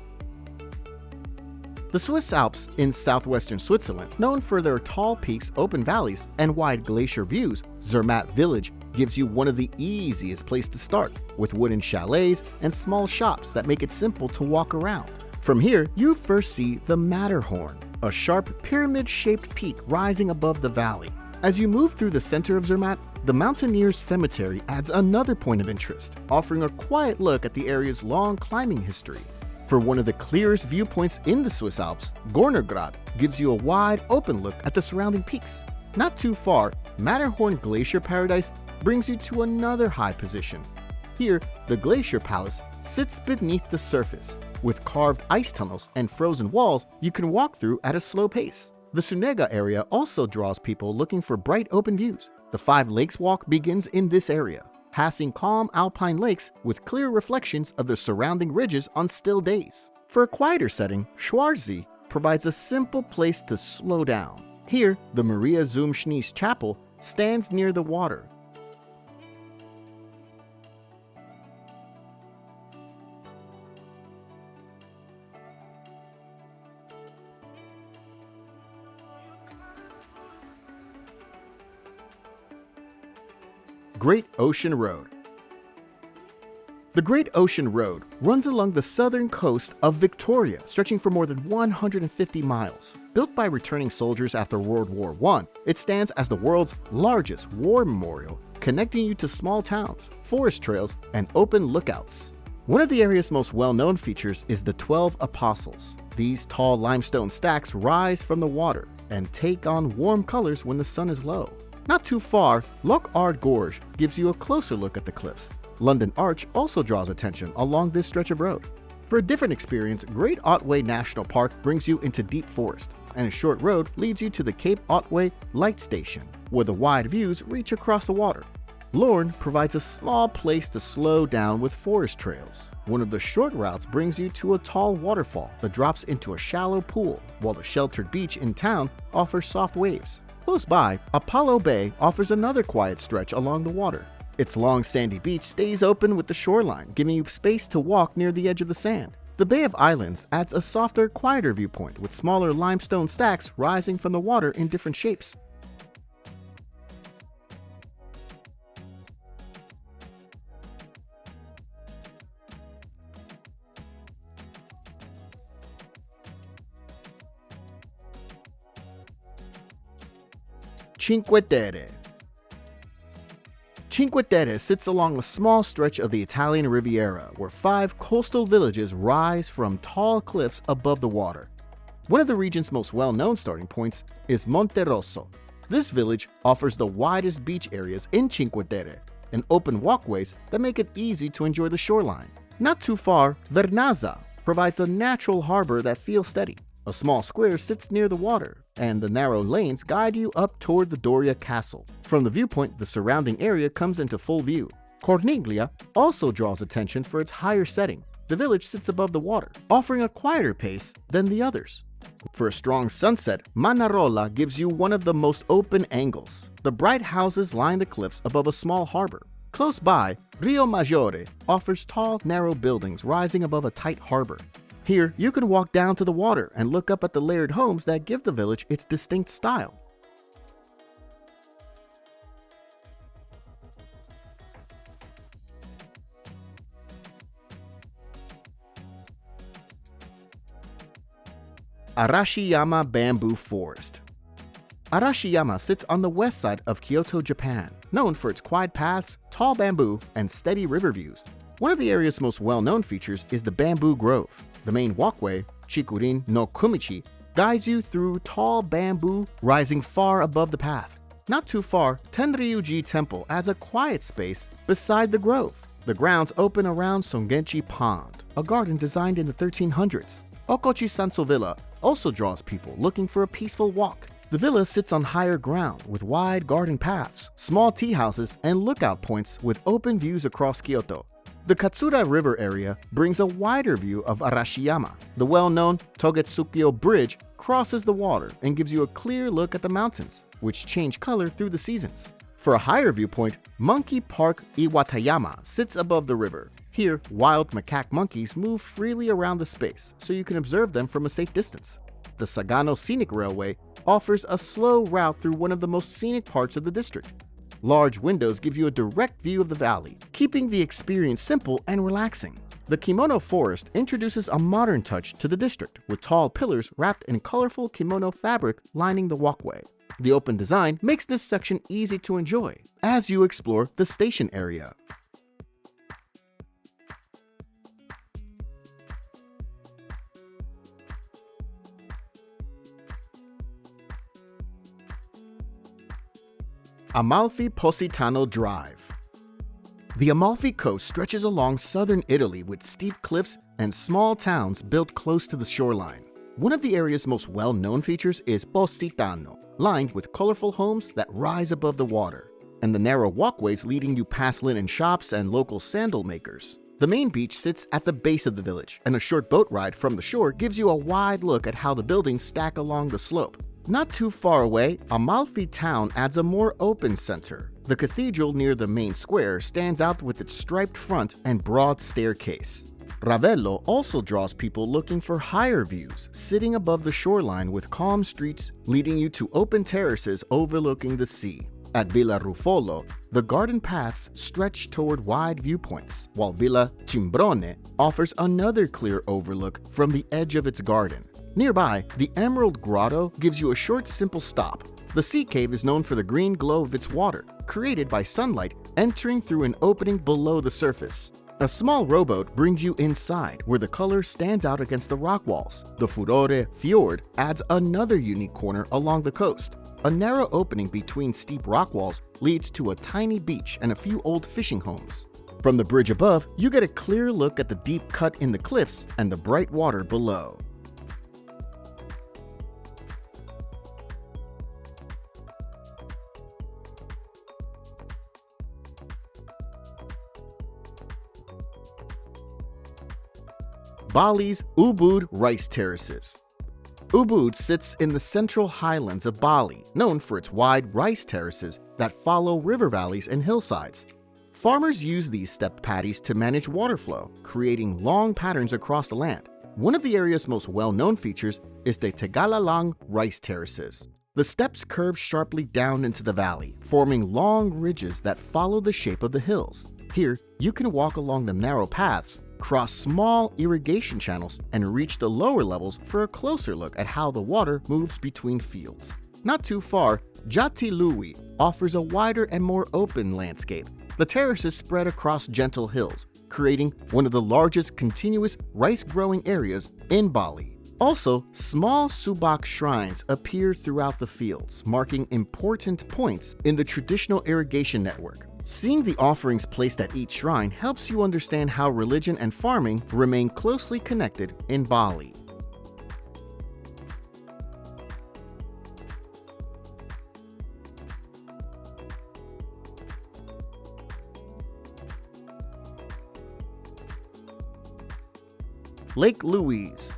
The Swiss Alps in southwestern Switzerland, known for their tall peaks, open valleys, and wide glacier views, Zermatt Village gives you one of the easiest places to start, with wooden chalets and small shops that make it simple to walk around. From here, you first see the Matterhorn, a sharp pyramid-shaped peak rising above the valley. As you move through the center of Zermatt, the Mountaineers Cemetery adds another point of interest, offering a quiet look at the area's long climbing history. For one of the clearest viewpoints in the Swiss Alps, Gornergrat gives you a wide open look at the surrounding peaks. Not too far, Matterhorn Glacier Paradise brings you to another high position. Here, the Glacier Palace sits beneath the surface, with carved ice tunnels and frozen walls you can walk through at a slow pace. The Sunega area also draws people looking for bright open views. The Five Lakes Walk begins in this area, passing calm alpine lakes with clear reflections of the surrounding ridges on still days. For a quieter setting, Schwarzy provides a simple place to slow down. Here, the Maria Zumschnies Chapel stands near the water. Great Ocean Road. The Great Ocean Road runs along the southern coast of Victoria, stretching for more than 150 miles. Built by returning soldiers after World War I, it stands as the world's largest war memorial, connecting you to small towns, forest trails, and open lookouts. One of the area's most well-known features is the 12 Apostles. These tall limestone stacks rise from the water and take on warm colors when the sun is low. Not too far, Loch Ard Gorge gives you a closer look at the cliffs. London Arch also draws attention along this stretch of road. For a different experience, Great Otway National Park brings you into deep forest, and a short road leads you to the Cape Otway Light Station, where the wide views reach across the water. Lorne provides a small place to slow down with forest trails. One of the short routes brings you to a tall waterfall that drops into a shallow pool, while the sheltered beach in town offers soft waves. Close by, Apollo Bay offers another quiet stretch along the water. Its long sandy beach stays open with the shoreline, giving you space to walk near the edge of the sand. The Bay of Islands adds a softer, quieter viewpoint with smaller limestone stacks rising from the water in different shapes. Cinque Terre. Cinque Terre sits along a small stretch of the Italian Riviera, where 5 coastal villages rise from tall cliffs above the water. One of the region's most well-known starting points is Monterosso. This village offers the widest beach areas in Cinque Terre and open walkways that make it easy to enjoy the shoreline. Not too far, Vernazza provides a natural harbor that feels steady. A small square sits near the water, and the narrow lanes guide you up toward the Doria Castle. From the viewpoint, the surrounding area comes into full view. Corniglia also draws attention for its higher setting. The village sits above the water, offering a quieter pace than the others. For a strong sunset, Manarola gives you one of the most open angles. The bright houses line the cliffs above a small harbor. Close by, Rio Maggiore offers tall, narrow buildings rising above a tight harbor. Here, you can walk down to the water and look up at the layered homes that give the village its distinct style. Arashiyama Bamboo Forest. Arashiyama sits on the west side of Kyoto, Japan, known for its quiet paths, tall bamboo, and steady river views. One of the area's most well-known features is the Bamboo Grove. The main walkway, Chikurin no Kumichi, guides you through tall bamboo rising far above the path. Not too far, Tenryuji Temple adds a quiet space beside the grove. The grounds open around Songenchi Pond, a garden designed in the 1300s. Okochi Sanso Villa also draws people looking for a peaceful walk. The villa sits on higher ground with wide garden paths, small tea houses, and lookout points with open views across Kyoto. The Katsura River area brings a wider view of Arashiyama. The well-known Togetsukyo Bridge crosses the water and gives you a clear look at the mountains, which change color through the seasons. For a higher viewpoint, Monkey Park Iwatayama sits above the river. Here, wild macaque monkeys move freely around the space, so you can observe them from a safe distance. The Sagano Scenic Railway offers a slow route through one of the most scenic parts of the district. Large windows give you a direct view of the valley, keeping the experience simple and relaxing. The Kimono Forest introduces a modern touch to the district, with tall pillars wrapped in colorful kimono fabric lining the walkway. The open design makes this section easy to enjoy as you explore the station area. Amalfi Positano Drive. The Amalfi Coast stretches along southern Italy with steep cliffs, and small towns built close to the shoreline. One of the area's most well-known features is Positano, lined with colorful homes that rise above the water, and the narrow walkways leading you past linen shops and local sandal makers. The main beach sits at the base of the village, and a short boat ride from the shore gives you a wide look at how the buildings stack along the slope. Not too far away, Amalfi town adds a more open center. The cathedral near the main square stands out with its striped front and broad staircase. Ravello also draws people looking for higher views, sitting above the shoreline with calm streets leading you to open terraces overlooking the sea. At Villa Ruffolo, the garden paths stretch toward wide viewpoints, while Villa Cimbrone offers another clear overlook from the edge of its garden. Nearby, the Emerald Grotto gives you a short, simple stop. The sea cave is known for the green glow of its water, created by sunlight entering through an opening below the surface. A small rowboat brings you inside, where the color stands out against the rock walls. The Furore Fjord adds another unique corner along the coast. A narrow opening between steep rock walls leads to a tiny beach and a few old fishing homes. From the bridge above, you get a clear look at the deep cut in the cliffs and the bright water below. Bali's Ubud Rice Terraces. Ubud sits in the central highlands of Bali, known for its wide rice terraces that follow river valleys and hillsides. Farmers use these step paddies to manage water flow, creating long patterns across the land. One of the area's most well-known features is the Tegalalang Rice Terraces. The steps curve sharply down into the valley, forming long ridges that follow the shape of the hills. Here, you can walk along the narrow paths, cross small irrigation channels, and reach the lower levels for a closer look at how the water moves between fields. Not too far, Jatiluwi offers a wider and more open landscape. The terraces spread across gentle hills, creating one of the largest continuous rice-growing areas in Bali. Also, small subak shrines appear throughout the fields, marking important points in the traditional irrigation network. Seeing the offerings placed at each shrine helps you understand how religion and farming remain closely connected in Bali. Lake Louise.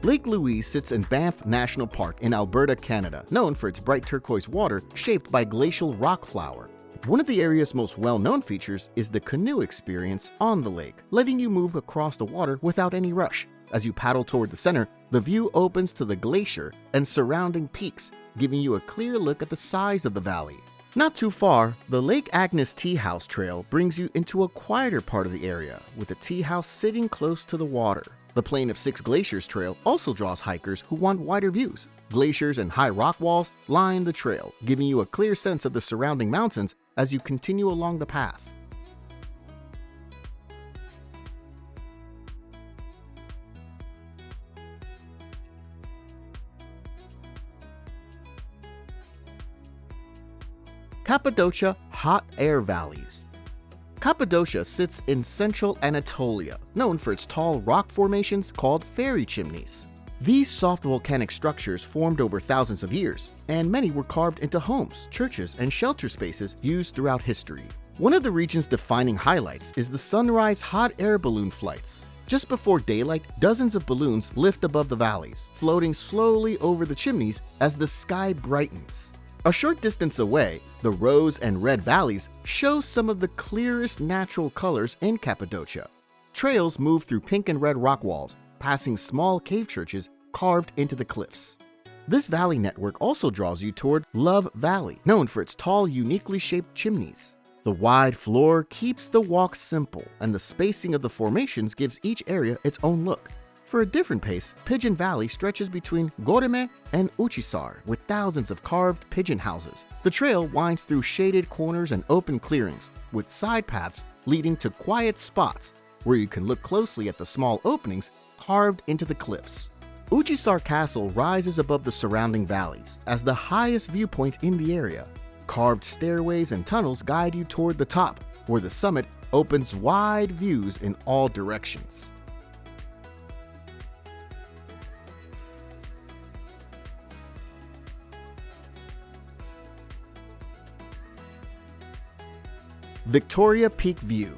Lake Louise sits in Banff National Park in Alberta, Canada, known for its bright turquoise water shaped by glacial rock flour. One of the area's most well-known features is the canoe experience on the lake, letting you move across the water without any rush. As you paddle toward the center, the view opens to the glacier and surrounding peaks, giving you a clear look at the size of the valley. Not too far, the Lake Agnes Tea House Trail brings you into a quieter part of the area, with the tea house sitting close to the water. The Plain of Six Glaciers Trail also draws hikers who want wider views. Glaciers and high rock walls line the trail, giving you a clear sense of the surrounding mountains as you continue along the path. Cappadocia Hot Air Valleys. Cappadocia sits in central Anatolia, known for its tall rock formations called fairy chimneys. These soft volcanic structures formed over thousands of years, and many were carved into homes, churches, and shelter spaces used throughout history. One of the region's defining highlights is the sunrise hot air balloon flights. Just before daylight, dozens of balloons lift above the valleys, floating slowly over the chimneys as the sky brightens. A short distance away, the Rose and Red Valleys show some of the clearest natural colors in Cappadocia. Trails move through pink and red rock walls, passing small cave churches carved into the cliffs. This valley network also draws you toward Love Valley, known for its tall, uniquely shaped chimneys. The wide floor keeps the walk simple, and the spacing of the formations gives each area its own look. For a different pace, Pigeon Valley stretches between Goreme and Uchisar with thousands of carved pigeon houses. The trail winds through shaded corners and open clearings, with side paths leading to quiet spots where you can look closely at the small openings carved into the cliffs. Uchisar Castle rises above the surrounding valleys as the highest viewpoint in the area. Carved stairways and tunnels guide you toward the top, where the summit opens wide views in all directions. Victoria Peak View.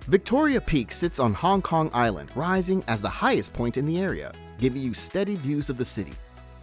Victoria Peak sits on Hong Kong Island, rising as the highest point in the area, giving you steady views of the city.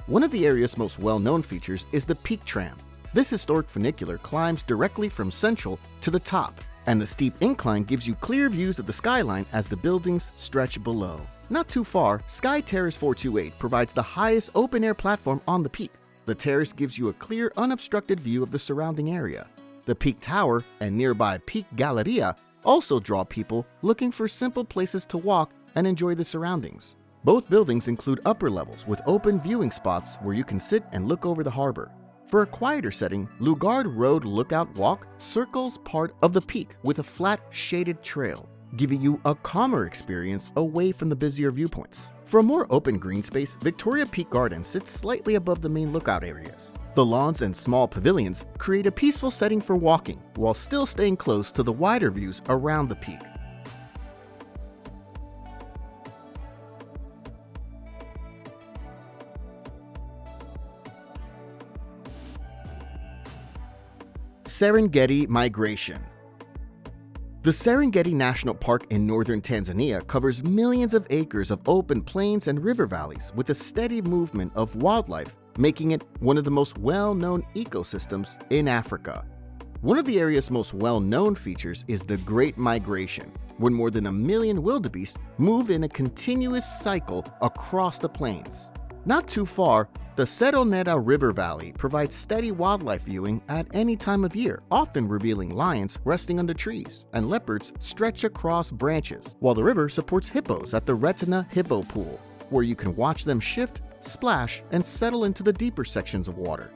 One of the area's most well-known features is the Peak Tram. This historic funicular climbs directly from Central to the top, and the steep incline gives you clear views of the skyline as the buildings stretch below. Not too far, Sky Terrace 428 provides the highest open-air platform on the peak. The terrace gives you a clear, unobstructed view of the surrounding area. The Peak Tower and nearby Peak Galleria also draw people looking for simple places to walk and enjoy the surroundings. Both buildings include upper levels with open viewing spots where you can sit and look over the harbor. For a quieter setting, Lugard Road Lookout Walk circles part of the peak with a flat, shaded trail, giving you a calmer experience away from the busier viewpoints. For a more open green space, Victoria Peak Garden sits slightly above the main lookout areas. The lawns and small pavilions create a peaceful setting for walking while still staying close to the wider views around the peak. Serengeti Migration. The Serengeti National Park in northern Tanzania covers millions of acres of open plains and river valleys with a steady movement of wildlife, making it one of the most well-known ecosystems in Africa. One of the area's most well-known features is the Great Migration, when more than 1 million wildebeest move in a continuous cycle across the plains. Not too far, the Seronera River Valley provides steady wildlife viewing at any time of year, often revealing lions resting under trees and leopards stretch across branches, while the river supports hippos at the Retina Hippo Pool, where you can watch them shift, splash, and settle into the deeper sections of water.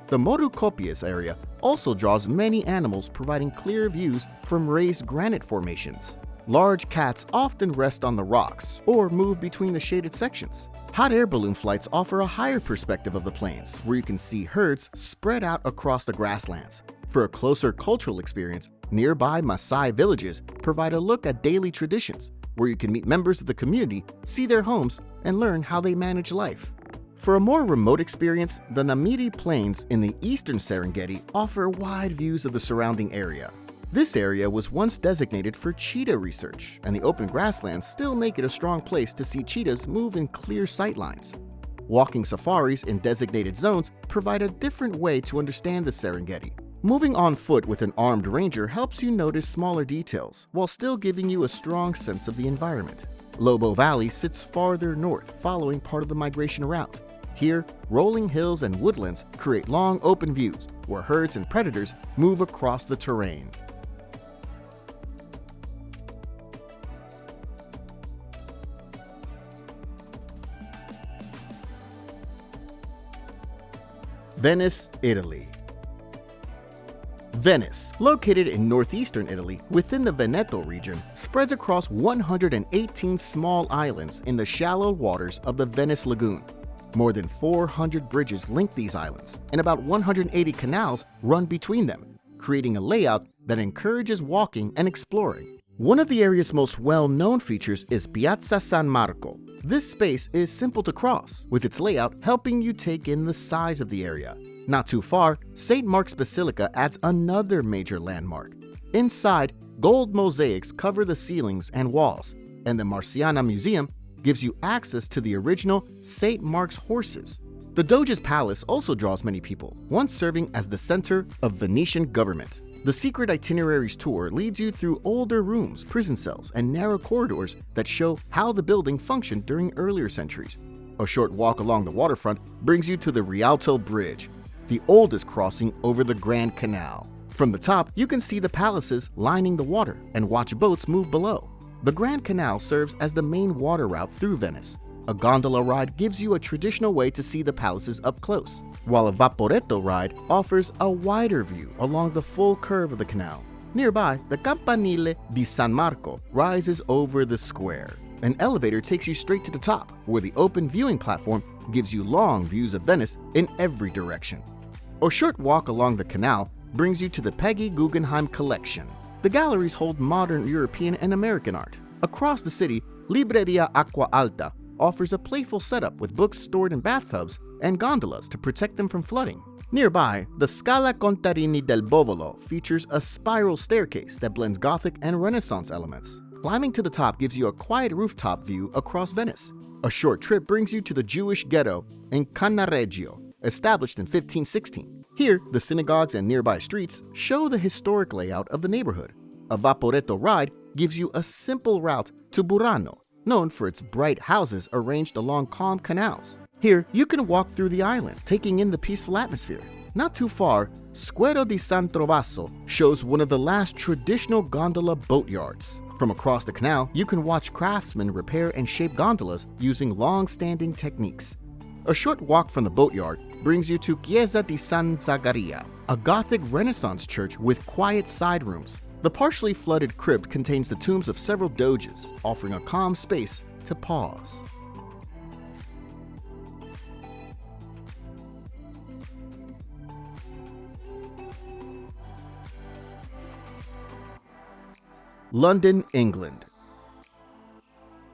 The Morucopias area also draws many animals, providing clear views from raised granite formations. Large cats often rest on the rocks or move between the shaded sections. Hot air balloon flights offer a higher perspective of the plains, where you can see herds spread out across the grasslands. For a closer cultural experience, nearby Maasai villages provide a look at daily traditions, where you can meet members of the community, see their homes, and learn how they manage life. For a more remote experience, the Namidi Plains in the eastern Serengeti offer wide views of the surrounding area. This area was once designated for cheetah research, and the open grasslands still make it a strong place to see cheetahs move in clear sightlines. Walking safaris in designated zones provide a different way to understand the Serengeti. Moving on foot with an armed ranger helps you notice smaller details, while still giving you a strong sense of the environment. Lobo Valley sits farther north, following part of the migration route. Here, rolling hills and woodlands create long open views, where herds and predators move across the terrain. Venice, Italy. Venice, located in northeastern Italy within the Veneto region, spreads across 118 small islands in the shallow waters of the Venice Lagoon. More than 400 bridges link these islands, and about 180 canals run between them, creating a layout that encourages walking and exploring. One of the area's most well-known features is Piazza San Marco. This space is simple to cross, with its layout helping you take in the size of the area. Not too far, St. Mark's Basilica adds another major landmark. Inside, gold mosaics cover the ceilings and walls, and the Marciana Museum gives you access to the original St. Mark's horses. The Doge's Palace also draws many people, once serving as the center of Venetian government. The Secret Itineraries tour leads you through older rooms, prison cells, and narrow corridors that show how the building functioned during earlier centuries. A short walk along the waterfront brings you to the Rialto Bridge, the oldest crossing over the Grand Canal. From the top, you can see the palaces lining the water and watch boats move below. The Grand Canal serves as the main water route through Venice. A gondola ride gives you a traditional way to see the palaces up close, while a Vaporetto ride offers a wider view along the full curve of the canal. Nearby, the Campanile di San Marco rises over the square. An elevator takes you straight to the top, where the open viewing platform gives you long views of Venice in every direction. A short walk along the canal brings you to the Peggy Guggenheim Collection. The galleries hold modern European and American art. Across the city, Libreria Acqua Alta offers a playful setup with books stored in bathtubs and gondolas to protect them from flooding. Nearby, the Scala Contarini del Bovolo features a spiral staircase that blends Gothic and Renaissance elements. Climbing to the top gives you a quiet rooftop view across Venice. A short trip brings you to the Jewish ghetto in Cannaregio, established in 1516. Here, the synagogues and nearby streets show the historic layout of the neighborhood. A Vaporetto ride gives you a simple route to Burano, known for its bright houses arranged along calm canals. Here, you can walk through the island, taking in the peaceful atmosphere. Not too far, Squero di San Trovaso shows one of the last traditional gondola boatyards. From across the canal, you can watch craftsmen repair and shape gondolas using long-standing techniques. A short walk from the boatyard brings you to Chiesa di San Zagaria, a Gothic Renaissance church with quiet side rooms. The partially flooded crypt contains the tombs of several doges, offering a calm space to pause. London, England.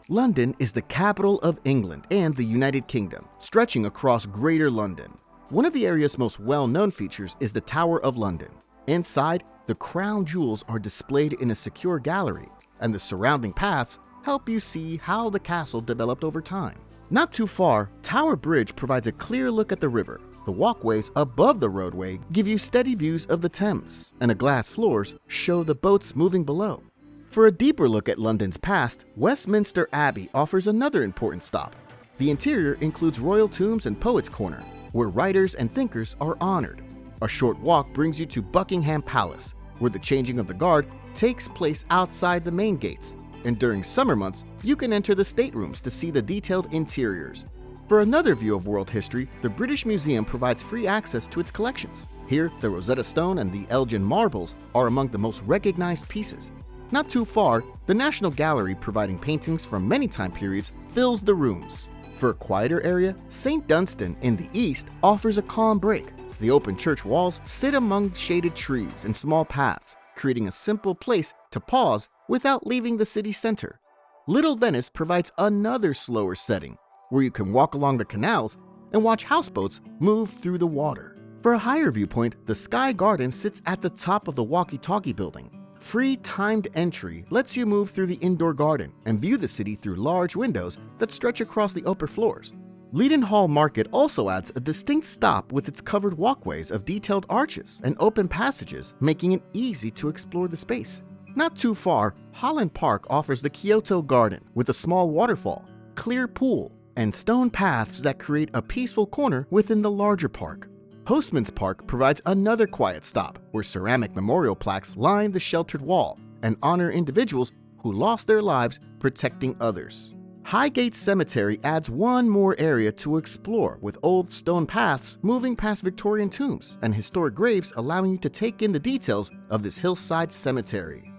London is the capital of England and the United Kingdom, stretching across Greater London. One of the area's most well-known features is the Tower of London. Inside, the crown jewels are displayed in a secure gallery, and the surrounding paths help you see how the castle developed over time. Not too far, Tower Bridge provides a clear look at the river. The walkways above the roadway give you steady views of the Thames, and the glass floors show the boats moving below. For a deeper look at London's past, Westminster Abbey offers another important stop. The interior includes royal tombs and Poets' Corner, where writers and thinkers are honored. A short walk brings you to Buckingham Palace, where the changing of the guard takes place outside the main gates, and during summer months, you can enter the staterooms to see the detailed interiors. For another view of world history, the British Museum provides free access to its collections. Here, the Rosetta Stone and the Elgin marbles are among the most recognized pieces. Not too far, the National Gallery, providing paintings from many time periods, fills the rooms. For a quieter area, St. Dunstan in the east offers a calm break. The open church walls sit among shaded trees and small paths, creating a simple place to pause without leaving the city center. Little Venice provides another slower setting, where you can walk along the canals and watch houseboats move through the water. For a higher viewpoint, the Sky Garden sits at the top of the walkie-talkie building. Free timed entry lets you move through the indoor garden and view the city through large windows that stretch across the upper floors. Leadenhall Market also adds a distinct stop with its covered walkways of detailed arches and open passages, making it easy to explore the space. Not too far, Holland Park offers the Kyoto Garden with a small waterfall, clear pool, and stone paths that create a peaceful corner within the larger park. Postman's Park provides another quiet stop, where ceramic memorial plaques line the sheltered wall and honor individuals who lost their lives protecting others. Highgate Cemetery adds one more area to explore, with old stone paths moving past Victorian tombs and historic graves, allowing you to take in the details of this hillside cemetery.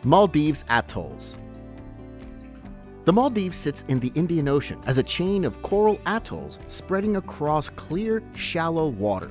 Maldives Atolls. The Maldives sits in the Indian Ocean as a chain of coral atolls spreading across clear, shallow water.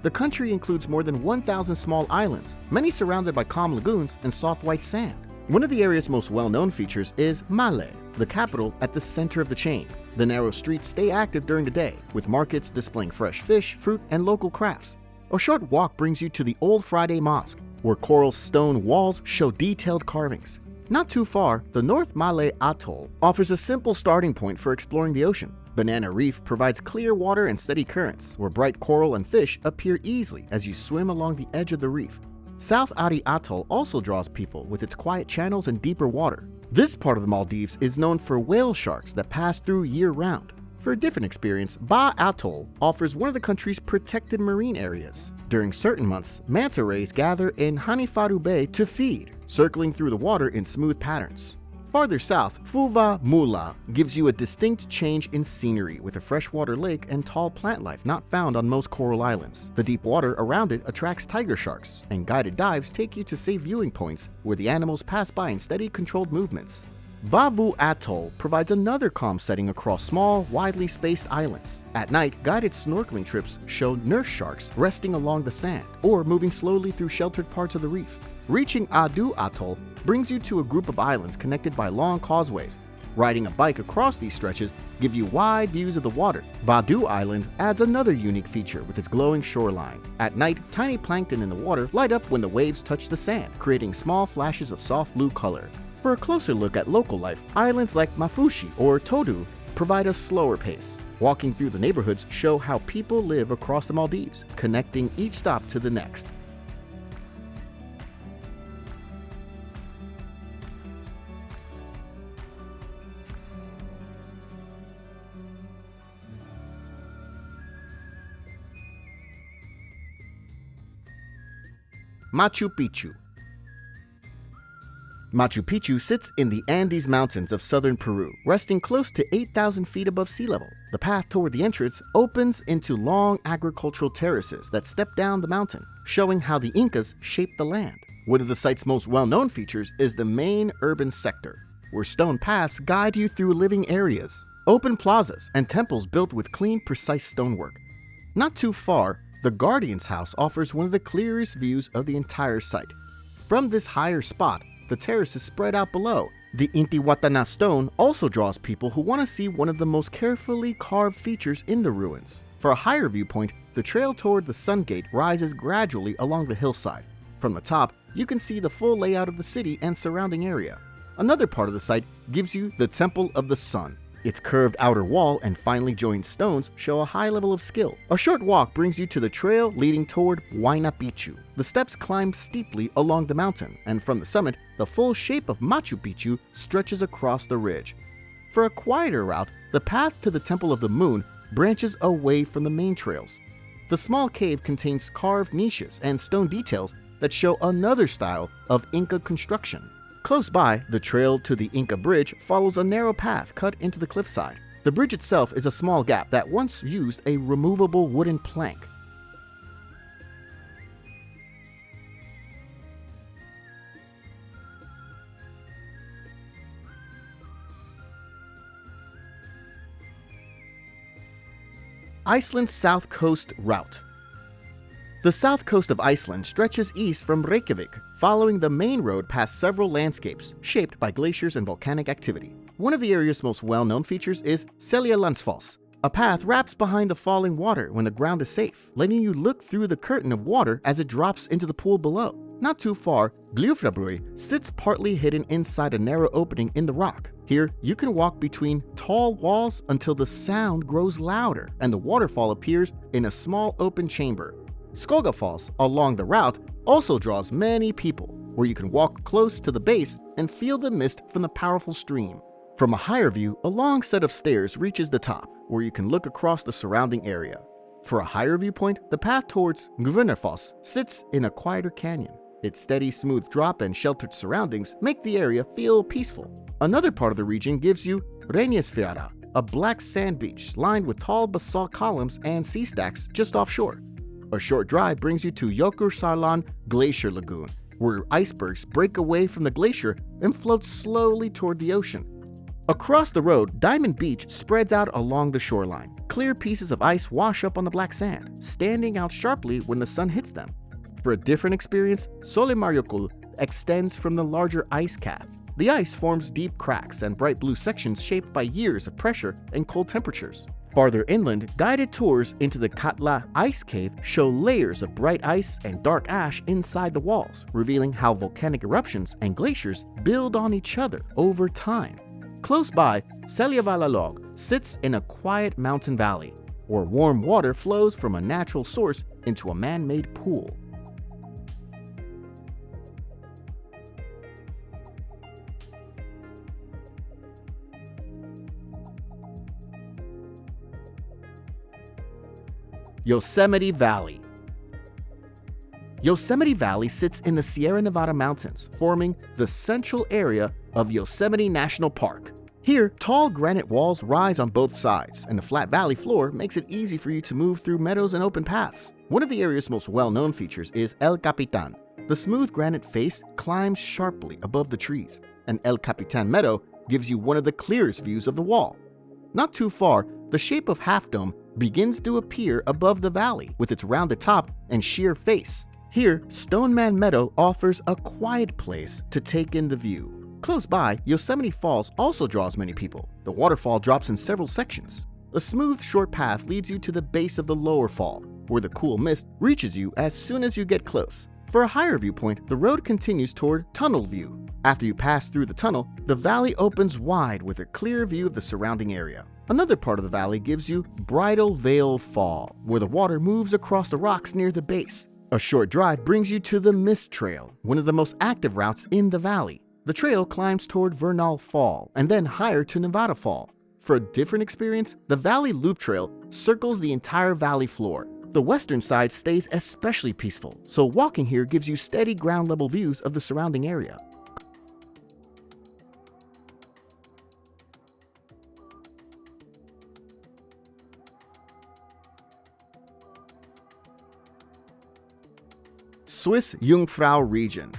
The country includes more than 1,000 small islands, many surrounded by calm lagoons and soft white sand. One of the area's most well-known features is Male, the capital at the center of the chain. The narrow streets stay active during the day, with markets displaying fresh fish, fruit, and local crafts. A short walk brings you to the Old Friday Mosque, where coral stone walls show detailed carvings. Not too far, the North Malay Atoll offers a simple starting point for exploring the ocean. Banana Reef provides clear water and steady currents, where bright coral and fish appear easily as you swim along the edge of the reef. South Ari Atoll also draws people with its quiet channels and deeper water. This part of the Maldives is known for whale sharks that pass through year-round. For a different experience, Ba Atoll offers one of the country's protected marine areas. During certain months, manta rays gather in Hanifaru Bay to feed, circling through the water in smooth patterns. Farther south, Fuva Mula gives you a distinct change in scenery with a freshwater lake and tall plant life not found on most coral islands. The deep water around it attracts tiger sharks, and guided dives take you to safe viewing points where the animals pass by in steady, controlled movements. Vavu Atoll provides another calm setting across small, widely spaced islands. At night, guided snorkeling trips show nurse sharks resting along the sand or moving slowly through sheltered parts of the reef. Reaching Adu Atoll brings you to a group of islands connected by long causeways. Riding a bike across these stretches give you wide views of the water. Badu Island adds another unique feature with its glowing shoreline. At night, tiny plankton in the water light up when the waves touch the sand, creating small flashes of soft blue color. For a closer look at local life, islands like Mafushi or Todu provide a slower pace. Walking through the neighborhoods show how people live across the Maldives, connecting each stop to the next. Machu Picchu. Machu Picchu sits in the Andes Mountains of southern Peru, resting close to 8,000 feet above sea level. The path toward the entrance opens into long agricultural terraces that step down the mountain, showing how the Incas shaped the land. One of the site's most well-known features is the main urban sector, where stone paths guide you through living areas, open plazas, and temples built with clean, precise stonework. Not too far, the Guardian's House offers one of the clearest views of the entire site. From this higher spot, the terrace is spread out below. The Intihuatana stone also draws people who want to see one of the most carefully carved features in the ruins. For a higher viewpoint, the trail toward the Sun Gate rises gradually along the hillside. From the top, you can see the full layout of the city and surrounding area. Another part of the site gives you the Temple of the Sun. Its curved outer wall and finely joined stones show a high level of skill. A short walk brings you to the trail leading toward Huayna Picchu. The steps climb steeply along the mountain, and from the summit, the full shape of Machu Picchu stretches across the ridge. For a quieter route, the path to the Temple of the Moon branches away from the main trails. The small cave contains carved niches and stone details that show another style of Inca construction. Close by, the trail to the Inca Bridge follows a narrow path cut into the cliffside. The bridge itself is a small gap that once used a removable wooden plank. Iceland's South Coast Route. The south coast of Iceland stretches east from Reykjavik, following the main road past several landscapes shaped by glaciers and volcanic activity. One of the area's most well-known features is Seljalandsfoss. A path wraps behind the falling water when the ground is safe, letting you look through the curtain of water as it drops into the pool below. Not too far, Gljufrabrøy sits partly hidden inside a narrow opening in the rock. Here, you can walk between tall walls until the sound grows louder and the waterfall appears in a small open chamber. Skogafoss along the route also draws many people, where you can walk close to the base and feel the mist from the powerful stream. From a higher view, a long set of stairs reaches the top, where you can look across the surrounding area. For a higher viewpoint, the path towards Gvunarfoss sits in a quieter canyon. Its steady, smooth drop and sheltered surroundings make the area feel peaceful. Another part of the region gives you Reynisfjara, a black sand beach lined with tall basalt columns and sea stacks just offshore. A short drive brings you to Jökulsárlón Glacier Lagoon, where icebergs break away from the glacier and float slowly toward the ocean. Across the road, Diamond Beach spreads out along the shoreline. Clear pieces of ice wash up on the black sand, standing out sharply when the sun hits them. For a different experience, Sóleyjarjökull extends from the larger ice cap. The ice forms deep cracks and bright blue sections shaped by years of pressure and cold temperatures. Farther inland, guided tours into the Katla Ice Cave show layers of bright ice and dark ash inside the walls, revealing how volcanic eruptions and glaciers build on each other over time. Close by, Seljavallalog sits in a quiet mountain valley, where warm water flows from a natural source into a man-made pool. Yosemite Valley. Yosemite Valley sits in the Sierra Nevada mountains, forming the central area of Yosemite National Park. Here, tall granite walls rise on both sides, and the flat valley floor makes it easy for you to move through meadows and open paths. One of the area's most well-known features is El Capitan. The smooth granite face climbs sharply above the trees, and El Capitan Meadow gives you one of the clearest views of the wall. Not too far, the shape of Half Dome begins to appear above the valley with its rounded top and sheer face. Here, Stoneman Meadow offers a quiet place to take in the view. Close by, Yosemite Falls also draws many people. The waterfall drops in several sections. A smooth, short path leads you to the base of the lower fall, where the cool mist reaches you as soon as you get close. For a higher viewpoint, the road continues toward Tunnel View. After you pass through the tunnel, the valley opens wide with a clear view of the surrounding area. Another part of the valley gives you Bridal Veil Fall, where the water moves across the rocks near the base. A short drive brings you to the Mist Trail, one of the most active routes in the valley. The trail climbs toward Vernal Fall and then higher to Nevada Fall. For a different experience, the Valley Loop Trail circles the entire valley floor. The western side stays especially peaceful, so walking here gives you steady ground level views of the surrounding area. Swiss Jungfrau region.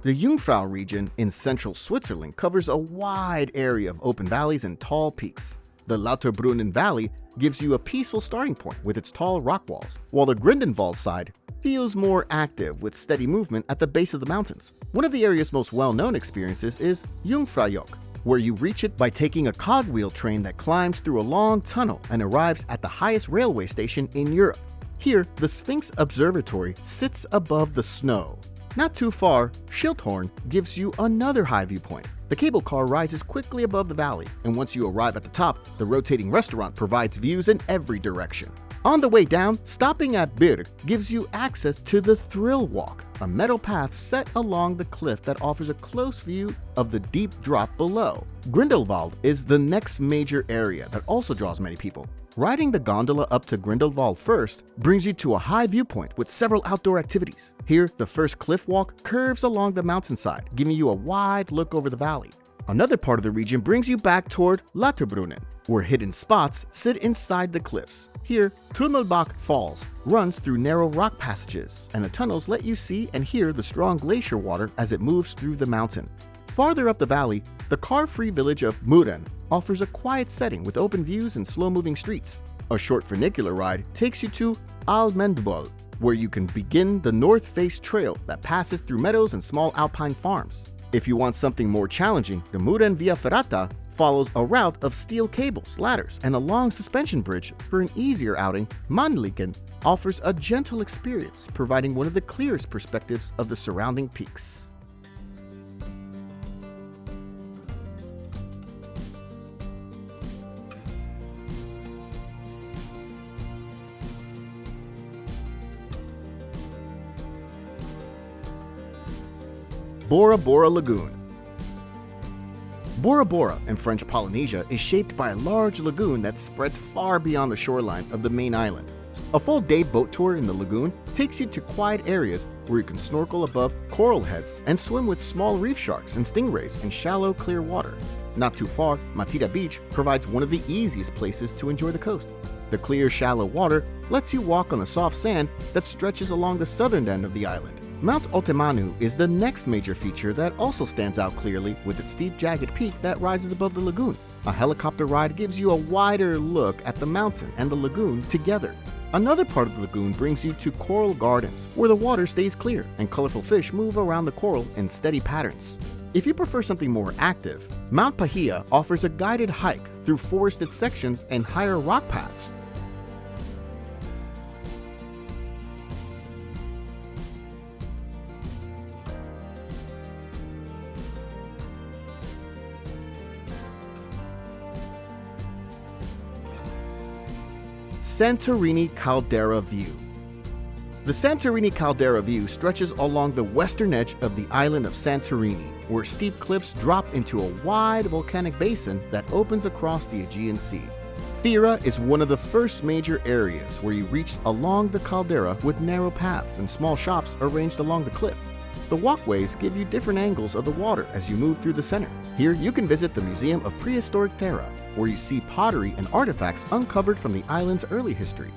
The Jungfrau region in central Switzerland covers a wide area of open valleys and tall peaks. The Lauterbrunnen Valley gives you a peaceful starting point with its tall rock walls, while the Grindenwald side feels more active with steady movement at the base of the mountains. One of the area's most well-known experiences is Jungfraujoch, where you reach it by taking a cogwheel train that climbs through a long tunnel and arrives at the highest railway station in Europe. Here, the Sphinx Observatory sits above the snow. Not too far, Schildhorn gives you another high viewpoint. The cable car rises quickly above the valley, and once you arrive at the top, the rotating restaurant provides views in every direction. On the way down, stopping at Birk gives you access to the Thrill Walk, a metal path set along the cliff that offers a close view of the deep drop below. Grindelwald is the next major area that also draws many people. Riding the gondola up to Grindelwald first brings you to a high viewpoint with several outdoor activities. Here, the first cliff walk curves along the mountainside, giving you a wide look over the valley. Another part of the region brings you back toward Lauterbrunnen, where hidden spots sit inside the cliffs. Here, Trümmelbach Falls runs through narrow rock passages, and the tunnels let you see and hear the strong glacier water as it moves through the mountain. Farther up the valley, the car-free village of Muren offers a quiet setting with open views and slow-moving streets. A short funicular ride takes you to Almendbol, where you can begin the North Face Trail that passes through meadows and small alpine farms. If you want something more challenging, the Muren Via Ferrata follows a route of steel cables, ladders, and a long suspension bridge. For an easier outing, Mannlichen offers a gentle experience, providing one of the clearest perspectives of the surrounding peaks. Bora Bora Lagoon. Bora Bora in French Polynesia is shaped by a large lagoon that spreads far beyond the shoreline of the main island. A full day boat tour in the lagoon takes you to quiet areas where you can snorkel above coral heads and swim with small reef sharks and stingrays in shallow, clear water. Not too far, Matira Beach provides one of the easiest places to enjoy the coast. The clear, shallow water lets you walk on the soft sand that stretches along the southern end of the island. Mount Otemanu is the next major feature that also stands out clearly with its steep, jagged peak that rises above the lagoon. A helicopter ride gives you a wider look at the mountain and the lagoon together. Another part of the lagoon brings you to Coral Gardens, where the water stays clear and colorful fish move around the coral in steady patterns. If you prefer something more active, Mount Pahia offers a guided hike through forested sections and higher rock paths. Santorini Caldera View. The Santorini Caldera View stretches along the western edge of the island of Santorini, where steep cliffs drop into a wide volcanic basin that opens across the Aegean Sea. Thera is one of the first major areas where you reach along the caldera with narrow paths and small shops arranged along the cliff. The walkways give you different angles of the water as you move through the center. Here you can visit the Museum of Prehistoric Thera, where you see pottery and artifacts uncovered from the island's early history.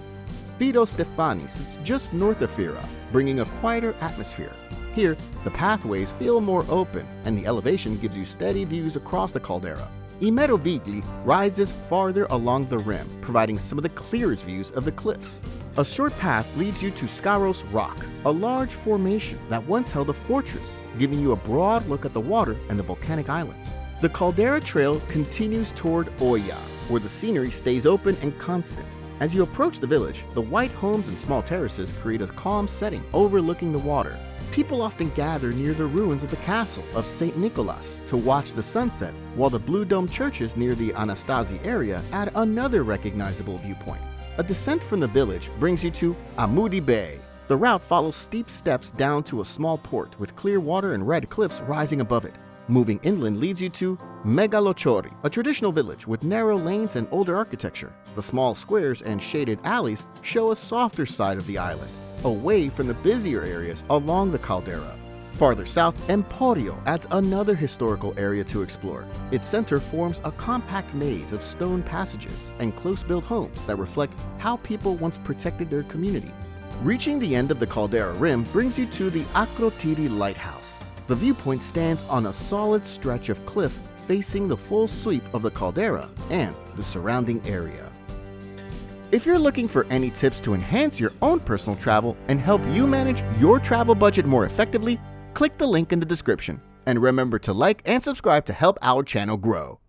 Fido Stefani sits just north of Thera, bringing a quieter atmosphere. Here, the pathways feel more open, and the elevation gives you steady views across the caldera. I Merovigli rises farther along the rim, providing some of the clearest views of the cliffs. A short path leads you to Scaros Rock, a large formation that once held a fortress, giving you a broad look at the water and the volcanic islands. The Caldera Trail continues toward Oya, where the scenery stays open and constant. As you approach the village, the white homes and small terraces create a calm setting overlooking the water. People often gather near the ruins of the castle of St. Nicholas to watch the sunset, while the blue dome churches near the Anastasi area add another recognizable viewpoint. A descent from the village brings you to Amudi Bay. The route follows steep steps down to a small port with clear water and red cliffs rising above it. Moving inland leads you to Megalochori, a traditional village with narrow lanes and older architecture. The small squares and shaded alleys show a softer side of the island, away from the busier areas along the caldera. Farther south, Emporio adds another historical area to explore. Its center forms a compact maze of stone passages and close-built homes that reflect how people once protected their community. Reaching the end of the caldera rim brings you to the Akrotiri Lighthouse. The viewpoint stands on a solid stretch of cliff facing the full sweep of the caldera and the surrounding area. If you're looking for any tips to enhance your own personal travel and help you manage your travel budget more effectively, click the link in the description. And remember to like and subscribe to help our channel grow.